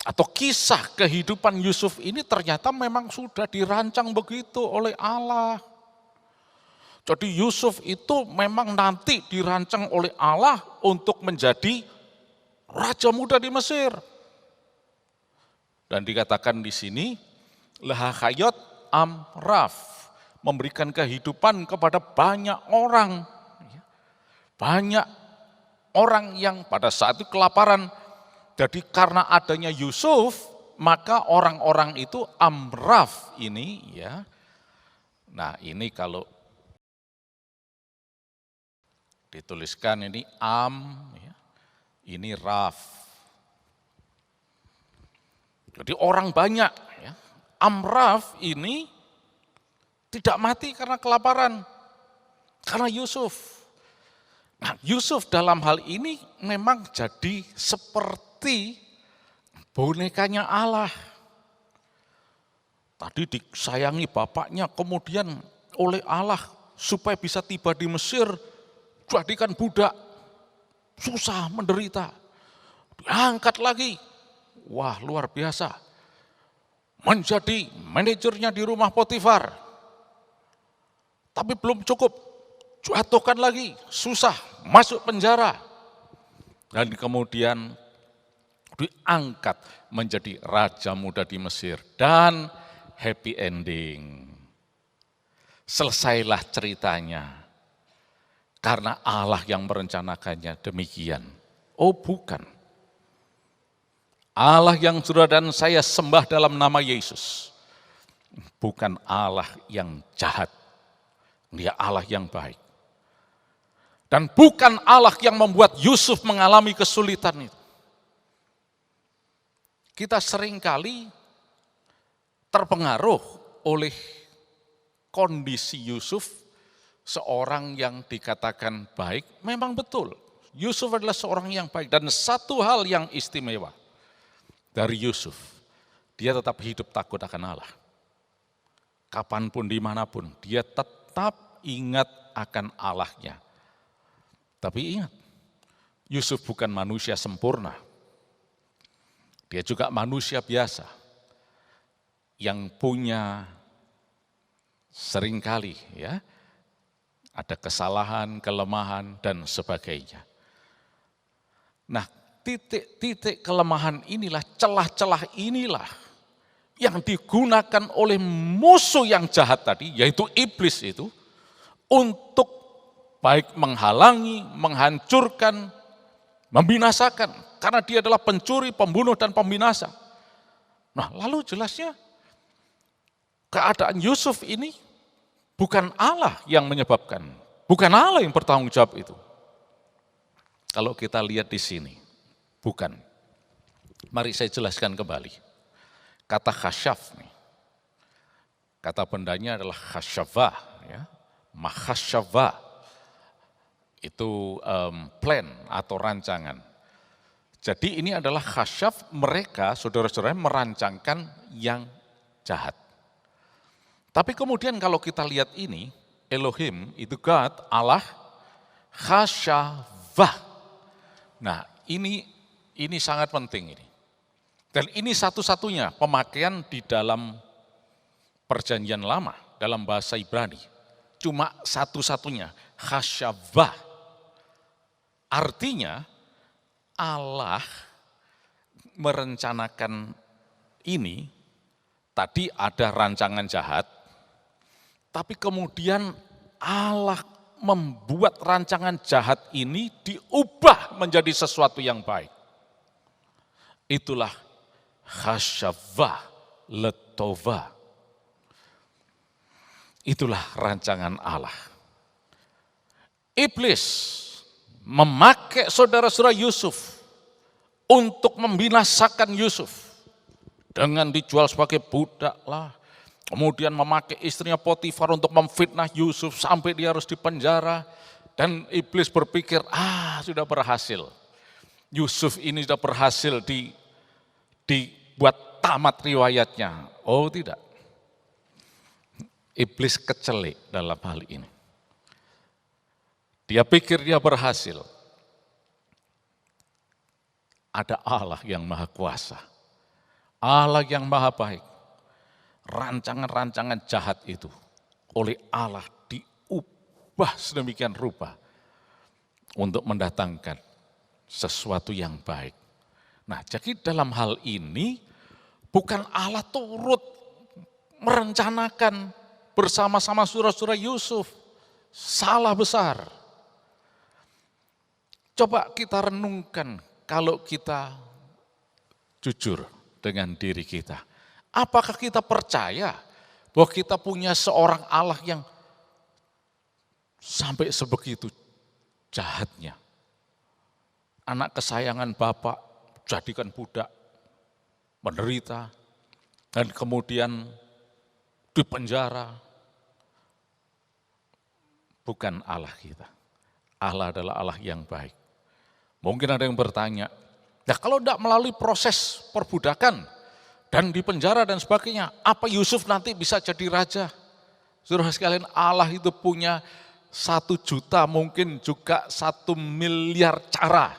atau kisah kehidupan Yusuf ini ternyata memang sudah dirancang begitu oleh Allah. Jadi Yusuf itu memang nanti dirancang oleh Allah untuk menjadi raja muda di Mesir. Dan dikatakan di sini, lahayot amraf, memberikan kehidupan kepada banyak orang. Banyak orang yang pada saat itu kelaparan. Jadi karena adanya Yusuf, maka orang-orang itu amraf ini ya. Nah ini kalau dituliskan ini ya, ini raf. Jadi orang banyak ya. Amraf ini tidak mati karena kelaparan, karena Yusuf. Nah, Yusuf dalam hal ini memang jadi seperti bonekanya Allah. Tadi disayangi bapaknya, kemudian oleh Allah supaya bisa tiba di Mesir, jadikan budak, susah, menderita. Diangkat lagi, wah luar biasa. Menjadi manajernya di rumah Potifar. Tapi belum cukup, jatuhkan lagi, susah, masuk penjara. Dan kemudian diangkat menjadi raja muda di Mesir. Dan happy ending. Selesailah ceritanya. Karena Allah yang merencanakannya demikian. Oh bukan. Allah yang saudara dan saya sembah dalam nama Yesus. Bukan Allah yang jahat. Dia Allah yang baik. Dan bukan Allah yang membuat Yusuf mengalami kesulitan itu. Kita seringkali terpengaruh oleh kondisi Yusuf, seorang yang dikatakan baik, memang betul. Yusuf adalah seorang yang baik dan satu hal yang istimewa dari Yusuf, dia tetap hidup takut akan Allah. Kapanpun, dimanapun, dia tetap ingat akan Allahnya. Tapi ingat, Yusuf bukan manusia sempurna. Dia juga manusia biasa yang punya seringkali ya ada kesalahan, kelemahan dan sebagainya. Nah, titik-titik kelemahan inilah, celah-celah inilah yang digunakan oleh musuh yang jahat tadi, yaitu iblis itu, untuk baik menghalangi, menghancurkan, membinasakan, karena dia adalah pencuri, pembunuh, dan pembinasa. Nah, lalu jelasnya keadaan Yusuf ini bukan Allah yang menyebabkan, bukan Allah yang bertanggung jawab itu. Kalau kita lihat di sini, bukan. Mari saya jelaskan kembali. Kata khasyaf nih, kata bendanya adalah khasyavah, ya, mahasyavah. Itu plan atau rancangan. Jadi ini adalah khasyaf, mereka saudara-saudara merancangkan yang jahat. Tapi kemudian kalau kita lihat ini, Elohim itu God, Allah, khasyavah. Nah ini sangat penting ini. Dan ini satu-satunya pemakaian di dalam perjanjian lama, dalam bahasa Ibrani. Cuma satu-satunya, khasyavah. Artinya Allah merencanakan ini, tadi ada rancangan jahat, tapi kemudian Allah membuat rancangan jahat ini diubah menjadi sesuatu yang baik. Itulah khasyavah letova. Itulah rancangan Allah. Iblis memakai saudara-saudara Yusuf untuk membinasakan Yusuf dengan dijual sebagai budak lah. Kemudian memakai istrinya Potifar untuk memfitnah Yusuf sampai dia harus dipenjara. Dan iblis berpikir, sudah berhasil. Yusuf ini sudah berhasil dibuat tamat riwayatnya. Oh tidak. Iblis kecelik dalam hal ini. Dia pikir dia berhasil. Ada Allah yang maha kuasa. Allah yang maha baik. Rancangan-rancangan jahat itu oleh Allah diubah sedemikian rupa untuk mendatangkan sesuatu yang baik. Nah, jadi dalam hal ini bukan Allah turut merencanakan bersama-sama saudara-saudara Yusuf. Salah besar. Coba kita renungkan kalau kita jujur dengan diri kita. Apakah kita percaya bahwa kita punya seorang Allah yang sampai sebegitu jahatnya? Anak kesayangan Bapak jadikan budak, menderita, dan kemudian dipenjara. Bukan Allah kita. Allah adalah Allah yang baik. Mungkin ada yang bertanya, kalau tidak melalui proses perbudakan dan dipenjara dan sebagainya, apa Yusuf nanti bisa jadi raja? Saudara sekalian, Allah itu punya 1 juta, mungkin juga 1 miliar cara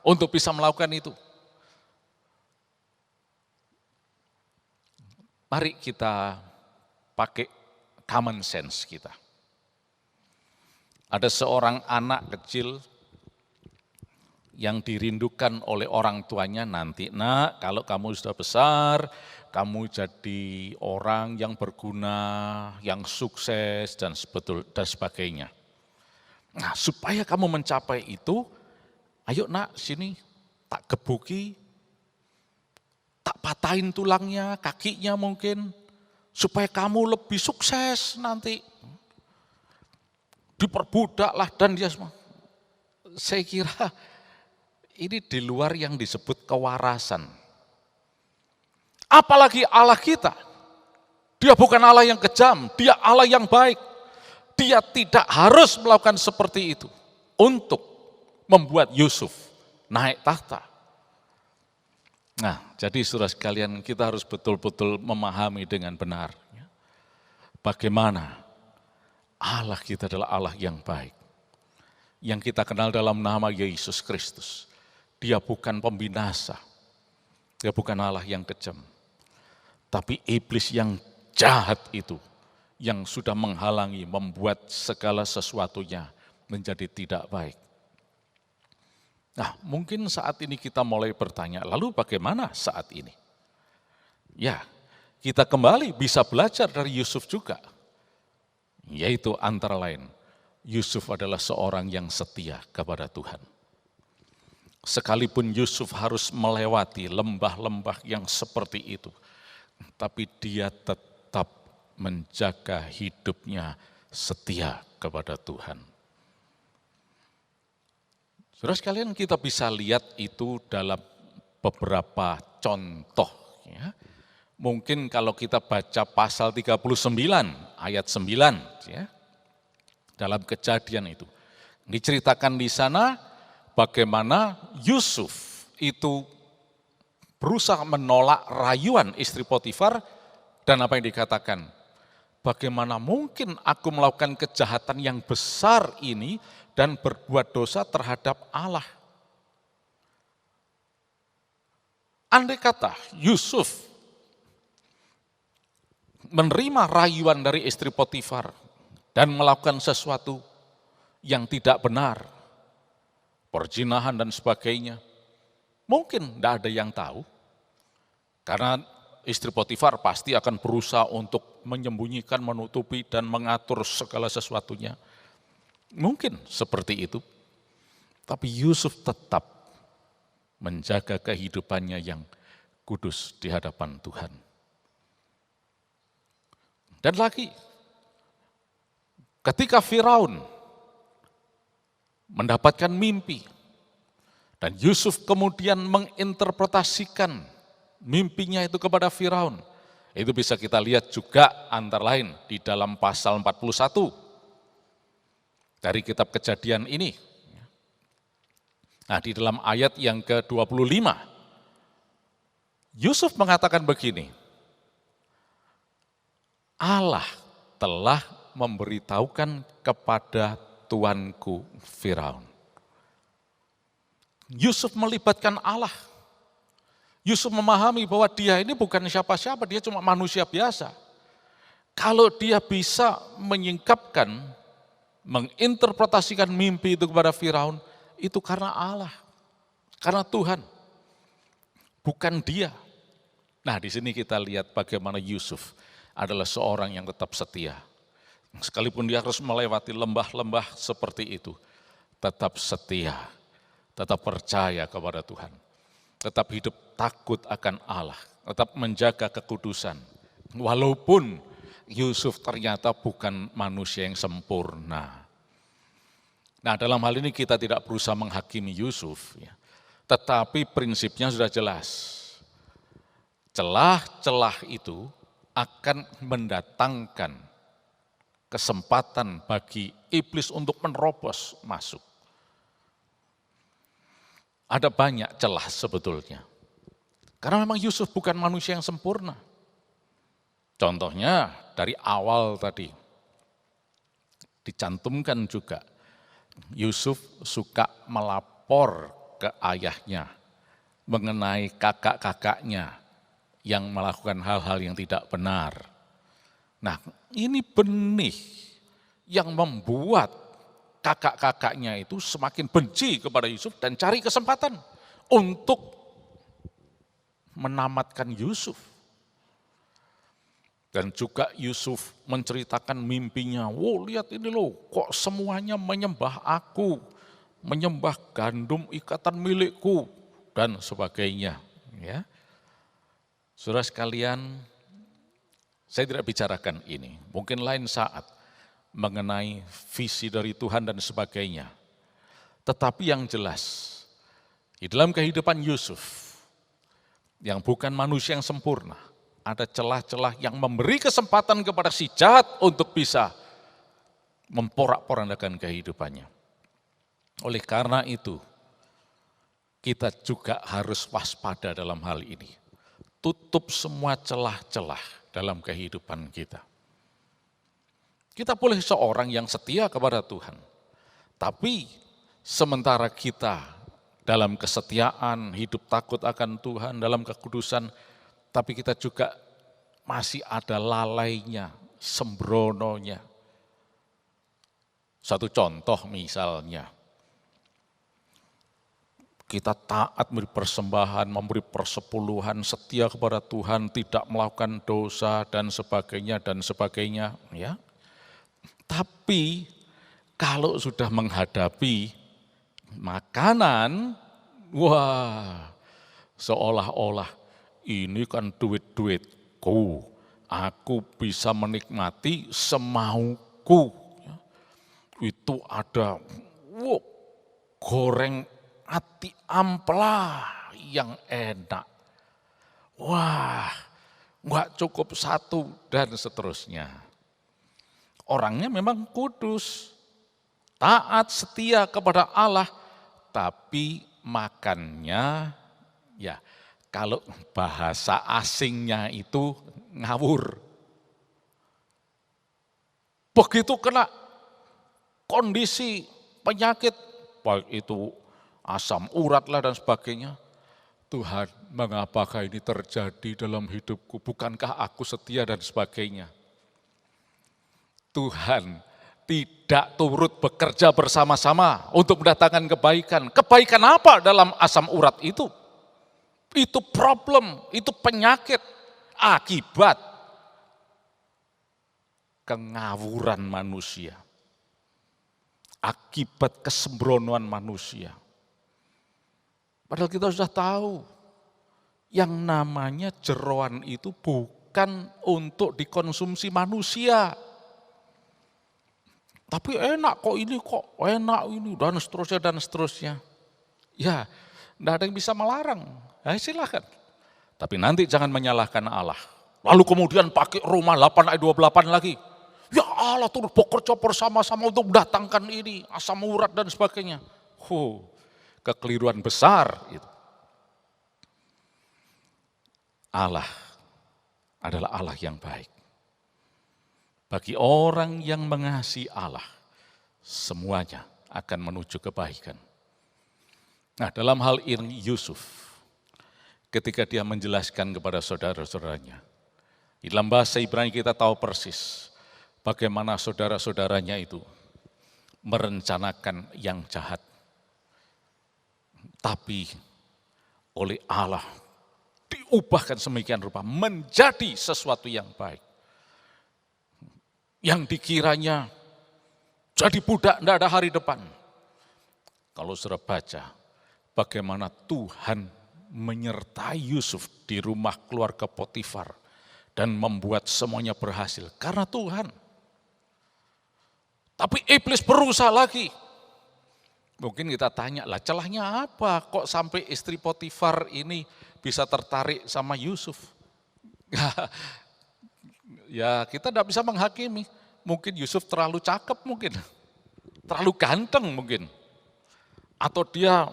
untuk bisa melakukan itu. Mari kita pakai common sense kita. Ada seorang anak kecil yang dirindukan oleh orang tuanya, nanti nak kalau kamu sudah besar, kamu jadi orang yang berguna, yang sukses dan sebagainya. Nah, supaya kamu mencapai itu, ayo nak sini tak gebuki, tak patahin tulangnya, kakinya mungkin, supaya kamu lebih sukses nanti. Diperbudaklah dan dia semua. Saya kira ini di luar yang disebut kewarasan. Apalagi Allah kita. Dia bukan Allah yang kejam, dia Allah yang baik. Dia tidak harus melakukan seperti itu untuk membuat Yusuf naik tahta. Nah, jadi saudara sekalian, kita harus betul-betul memahami dengan benar. Bagaimana Allah kita adalah Allah yang baik. Yang kita kenal dalam nama Yesus Kristus. Dia bukan pembinasa. Dia bukan Allah yang kejam. Tapi iblis yang jahat itu, yang sudah menghalangi, membuat segala sesuatunya menjadi tidak baik. Nah, mungkin saat ini kita mulai bertanya, lalu bagaimana saat ini? Ya, kita kembali bisa belajar dari Yusuf juga. Yaitu antara lain, Yusuf adalah seorang yang setia kepada Tuhan. Sekalipun Yusuf harus melewati lembah-lembah yang seperti itu, tapi dia tetap menjaga hidupnya setia kepada Tuhan. Saudara sekalian, kita bisa lihat itu dalam beberapa contoh. Ya. Mungkin kalau kita baca pasal 39 ayat 9, ya, dalam Kejadian itu. Diceritakan di sana bagaimana Yusuf itu berusaha menolak rayuan istri Potifar dan apa yang dikatakan, bagaimana mungkin aku melakukan kejahatan yang besar ini dan berbuat dosa terhadap Allah. Andai kata Yusuf menerima rayuan dari istri Potifar dan melakukan sesuatu yang tidak benar, perzinahan dan sebagainya, mungkin tidak ada yang tahu. Karena istri Potifar pasti akan berusaha untuk menyembunyikan, menutupi, dan mengatur segala sesuatunya. Mungkin seperti itu. Tapi Yusuf tetap menjaga kehidupannya yang kudus di hadapan Tuhan. Dan lagi, ketika Firaun mendapatkan mimpi, dan Yusuf kemudian menginterpretasikan mimpinya itu kepada Firaun, itu bisa kita lihat juga antara lain di dalam pasal 41. dari kitab Kejadian ini. Nah, di dalam ayat yang ke-25, Yusuf mengatakan begini, Allah telah memberitahukan kepada tuanku Firaun. Yusuf melibatkan Allah. Yusuf memahami bahwa dia ini bukan siapa-siapa, dia cuma manusia biasa. Kalau dia bisa menyingkapkan, menginterpretasikan mimpi itu kepada Firaun, itu karena Allah, karena Tuhan, bukan dia. Nah, di sini kita lihat bagaimana Yusuf adalah seorang yang tetap setia. Sekalipun dia harus melewati lembah-lembah seperti itu, tetap setia, tetap percaya kepada Tuhan, tetap hidup takut akan Allah, tetap menjaga kekudusan. Walaupun Yusuf ternyata bukan manusia yang sempurna. Nah, dalam hal ini kita tidak berusaha menghakimi Yusuf, ya. Tetapi prinsipnya sudah jelas. Celah-celah itu akan mendatangkan kesempatan bagi iblis untuk menerobos masuk. Ada banyak celah sebetulnya. Karena memang Yusuf bukan manusia yang sempurna. Contohnya dari awal tadi dicantumkan juga, Yusuf suka melapor ke ayahnya mengenai kakak-kakaknya yang melakukan hal-hal yang tidak benar. Nah, ini benih yang membuat kakak-kakaknya itu semakin benci kepada Yusuf dan cari kesempatan untuk menamatkan Yusuf. Dan juga Yusuf menceritakan mimpinya, lihat ini loh, kok semuanya menyembah aku, menyembah gandum ikatan milikku, dan sebagainya. Ya. Saudara sekalian, saya tidak bicarakan ini, mungkin lain saat mengenai visi dari Tuhan dan sebagainya. Tetapi yang jelas, di dalam kehidupan Yusuf, yang bukan manusia yang sempurna, ada celah-celah yang memberi kesempatan kepada si jahat untuk bisa memporak-porandakan kehidupannya. Oleh karena itu, kita juga harus waspada dalam hal ini. Tutup semua celah-celah dalam kehidupan kita. Kita boleh seorang yang setia kepada Tuhan, tapi sementara kita dalam kesetiaan, hidup takut akan Tuhan, dalam kekudusan, tapi kita juga masih ada lalainya, sembrononya. Satu contoh misalnya, kita taat memberi persembahan, memberi persepuluhan, setia kepada Tuhan, tidak melakukan dosa dan sebagainya, ya. Tapi kalau sudah menghadapi makanan, wah, seolah-olah ini kan duit-duitku, aku bisa menikmati semauku. Itu ada goreng ati ampela yang enak. Wah, nggak cukup satu dan seterusnya. Orangnya memang kudus, taat, setia kepada Allah, tapi makannya ya kalau bahasa asingnya itu ngawur. Begitu kena kondisi penyakit, baik itu asam urat lah dan sebagainya, Tuhan, mengapakah ini terjadi dalam hidupku? Bukankah aku setia dan sebagainya? Tuhan tidak turut bekerja bersama-sama untuk mendatangkan kebaikan. Kebaikan apa dalam asam urat itu? Itu problem, itu penyakit akibat kengawuran manusia. Akibat kesembronoan manusia. Padahal kita sudah tahu, yang namanya jeroan itu bukan untuk dikonsumsi manusia. Tapi enak kok ini, dan seterusnya. Ya, tidak ada yang bisa melarang. Ya, silakan. Tapi nanti jangan menyalahkan Allah. Lalu kemudian pakai Roma 8 ayat 28 lagi. Ya Allah turut bekerja bersama-sama untuk mendatangkan ini, asam urat dan sebagainya. Kekeliruan besar itu. Allah adalah Allah yang baik. Bagi orang yang mengasihi Allah, semuanya akan menuju kebaikan. Nah, dalam hal ini Yusuf, ketika dia menjelaskan kepada saudara-saudaranya, di dalam bahasa Ibrani kita tahu persis bagaimana saudara-saudaranya itu merencanakan yang jahat. Tapi oleh Allah diubahkan semikian rupa menjadi sesuatu yang baik. Yang dikiranya jadi budak, tidak ada hari depan. Kalau saudara baca bagaimana Tuhan menyertai Yusuf di rumah keluarga Potifar dan membuat semuanya berhasil karena Tuhan. Tapi iblis berusaha lagi. Mungkin kita tanya, lah celahnya apa kok sampai istri Potifar ini bisa tertarik sama Yusuf? Ya kita tidak bisa menghakimi. Mungkin Yusuf terlalu cakep mungkin, terlalu ganteng mungkin. Atau dia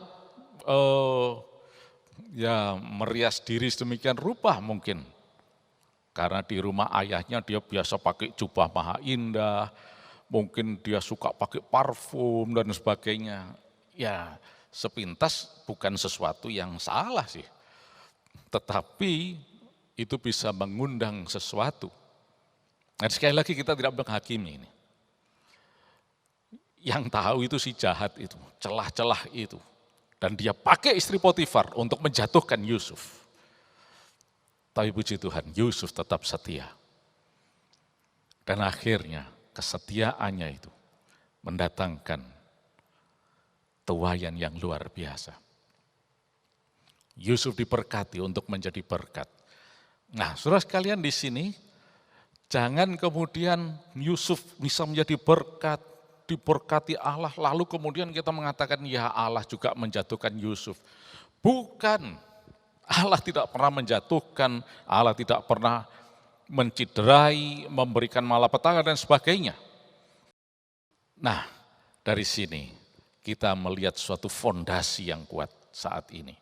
ya merias diri sedemikian rupa mungkin. Karena di rumah ayahnya dia biasa pakai jubah maha indah, mungkin dia suka pakai parfum dan sebagainya. Ya sepintas bukan sesuatu yang salah sih. Tetapi itu bisa mengundang sesuatu. Dan sekali lagi kita tidak menghakimi ini. Yang tahu itu si jahat itu, celah-celah itu. Dan dia pakai istri Potifar untuk menjatuhkan Yusuf. Tapi puji Tuhan, Yusuf tetap setia. Dan akhirnya kesetiaannya itu mendatangkan tuaian yang luar biasa. Yusuf diberkati untuk menjadi berkat. Nah, saudara sekalian di sini, jangan kemudian Yusuf bisa menjadi berkat, diberkati Allah, lalu kemudian kita mengatakan, ya Allah juga menjatuhkan Yusuf. Bukan, Allah tidak pernah menjatuhkan, Allah tidak pernah menciderai, memberikan malapetaka dan sebagainya. Nah, dari sini kita melihat suatu fondasi yang kuat saat ini.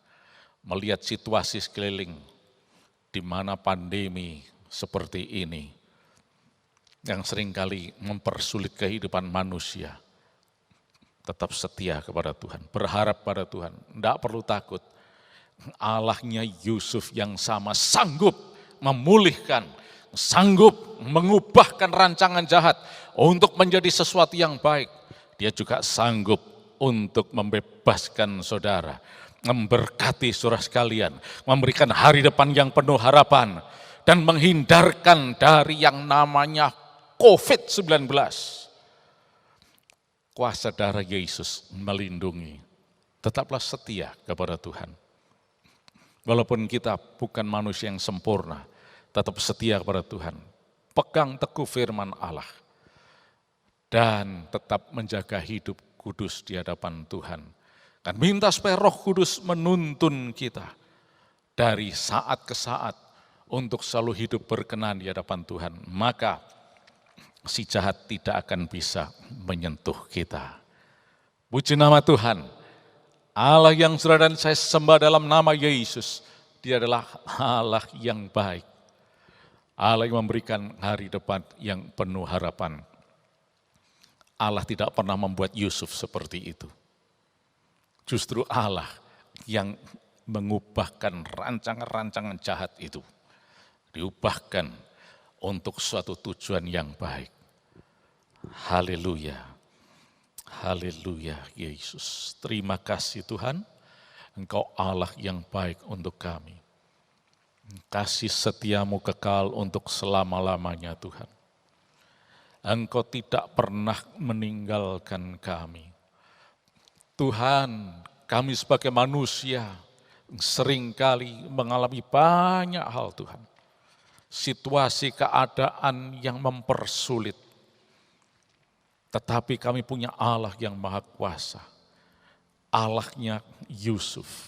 Melihat situasi sekeliling di mana pandemi seperti ini yang seringkali mempersulit kehidupan manusia. Tetap setia kepada Tuhan, berharap pada Tuhan, tidak perlu takut. Allahnya Yusuf yang sama sanggup memulihkan, sanggup mengubahkan rancangan jahat untuk menjadi sesuatu yang baik. Dia juga sanggup untuk membebaskan saudara, memberkati saudara sekalian, memberikan hari depan yang penuh harapan, dan menghindarkan dari yang namanya COVID-19. Kuasa darah Yesus melindungi. Tetaplah setia kepada Tuhan. Walaupun kita bukan manusia yang sempurna, tetap setia kepada Tuhan. Pegang teguh firman Allah. Dan tetap menjaga hidup kudus di hadapan Tuhan. Dan minta supaya Roh Kudus menuntun kita dari saat ke saat untuk selalu hidup berkenan di hadapan Tuhan. Maka si jahat tidak akan bisa menyentuh kita. Puji nama Tuhan. Allah yang saudara dan saya sembah dalam nama Yesus, Dia adalah Allah yang baik. Allah yang memberikan hari depan yang penuh harapan. Allah tidak pernah membuat Yusuf seperti itu. Justru Allah yang mengubahkan rancangan-rancangan jahat itu. Diubahkan untuk suatu tujuan yang baik. Haleluya. Haleluya Yesus. Terima kasih Tuhan. Engkau Allah yang baik untuk kami. Kasih setiamu kekal untuk selama-lamanya Tuhan. Engkau tidak pernah meninggalkan kami. Tuhan, kami sebagai manusia seringkali mengalami banyak hal Tuhan. Situasi keadaan yang mempersulit. Tetapi kami punya Allah yang maha kuasa. Allahnya Yusuf.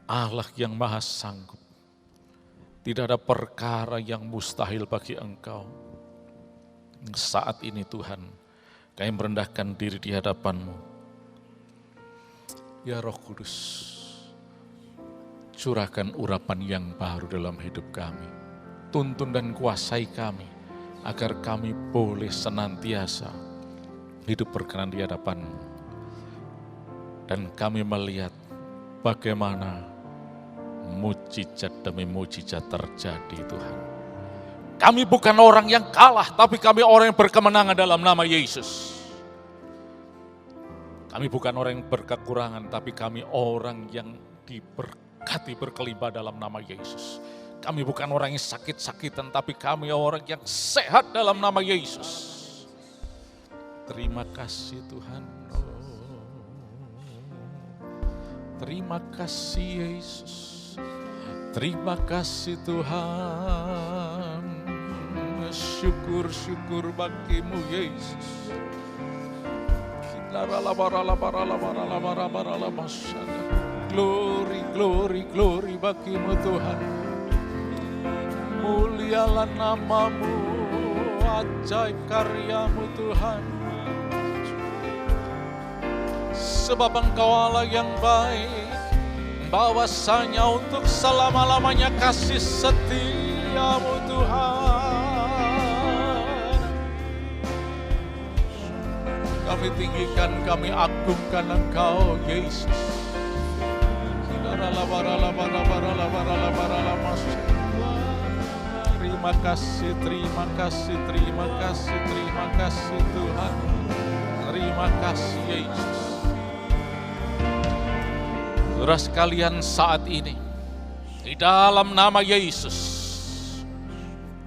Allah yang maha sanggup. Tidak ada perkara yang mustahil bagi Engkau. Saat ini Tuhan, kami merendahkan diri di hadapan-Mu. Ya Roh Kudus, curahkan urapan yang baru dalam hidup kami. Tuntun dan kuasai kami, agar kami boleh senantiasa hidup berkenan di hadapan-Mu. Dan kami melihat bagaimana mujizat demi mujizat terjadi Tuhan. Kami bukan orang yang kalah, tapi kami orang yang berkemenangan dalam nama Yesus. Kami bukan orang yang berkekurangan, tapi kami orang yang diberkati berkelimpah dalam nama Yesus. Kami bukan orang yang sakit-sakitan, tapi kami orang yang sehat dalam nama Yesus. Terima kasih Tuhan. Terima kasih Yesus. Terima kasih Tuhan. Syukur bagimu Yesus. Glory bagimu Tuhan. Mulialah namamu, ajaib karyamu Tuhan. Sebab Engkau Allah yang baik, bahwasanya untuk selama-lamanya kasih setiamu Tuhan. Kami tinggikan, kami agungkan Engkau Yesus. Terima kasih Tuhan. Terima kasih Yesus. Saudara sekalian, saat ini di dalam nama Yesus,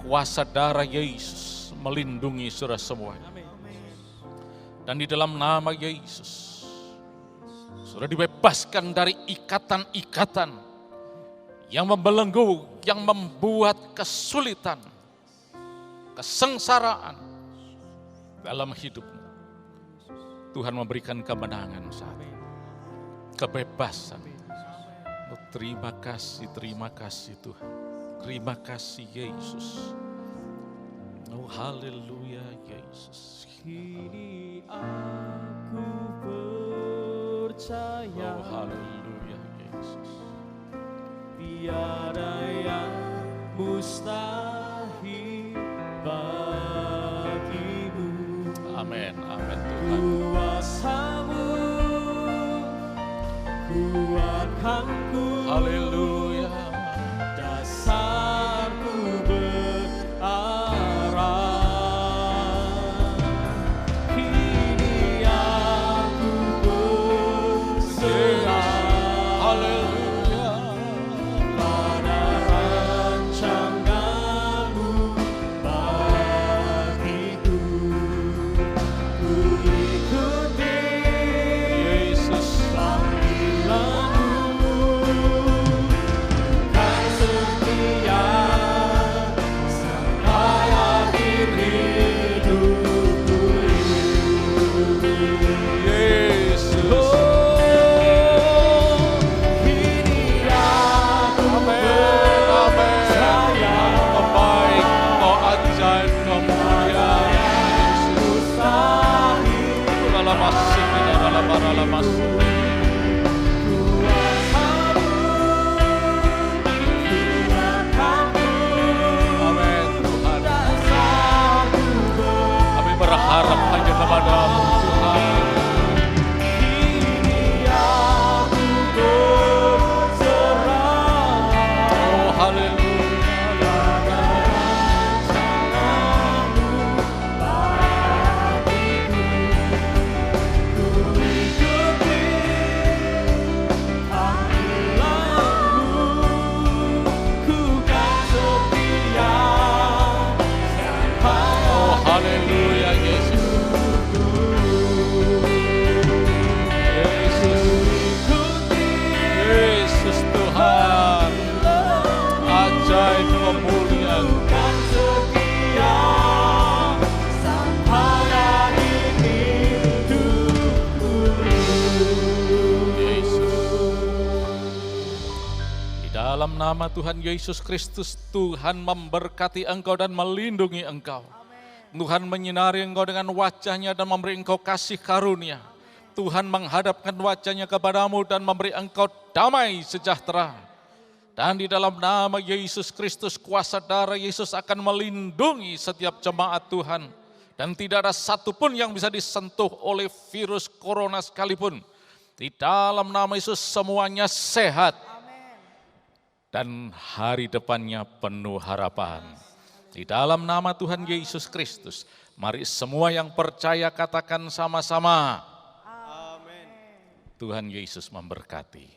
kuasa darah Yesus melindungi saudara semua. Dan di dalam nama Yesus, saudara dibebaskan dari ikatan-ikatan yang membelenggu, yang membuat kesulitan, kesengsaraan dalam hidupmu. Tuhan memberikan kemenangan saat ini, kebebasan. Terima kasih Tuhan. Terima kasih Yesus. Oh haleluya Yesus. Kini aku percaya, Oh haleluya Yesus. tiada yang mustahil bagimu. Amin Tuhan. Kuasamu kuatkanku, Haleluya. dasarku berarah. Kini aku berserah Haleluya. pada rancanganmu bagiku. Ku ikuti Yesus. panggilanmu, kan setia sampai akhir hidupku. Yesus. Kini aku Amin. percaya, Kau baik, kau ajaib, kau mulia. mustahil Dalam masih, dalam masih. Amin Tuhan. Kami berharap hanya kepadamu Tuhan. Oh haleluya. Oh haleluya Yesus. Yesus Tuhan. Ajaib kemuliaan. Yesus. Di dalam nama Tuhan Yesus Kristus, Tuhan memberkati engkau dan melindungi engkau. Tuhan menyinari engkau dengan wajahnya dan memberi engkau kasih karunia. Tuhan menghadapkan wajahnya kepadamu dan memberi engkau damai sejahtera. Dan di dalam nama Yesus Kristus, kuasa darah Yesus akan melindungi setiap jemaat Tuhan. Dan tidak ada satupun yang bisa disentuh oleh virus corona sekalipun. Di dalam nama Yesus semuanya sehat. Dan hari depannya penuh harapan. Di dalam nama Tuhan Yesus Kristus, mari semua yang percaya katakan sama-sama. Amin. Tuhan Yesus memberkati.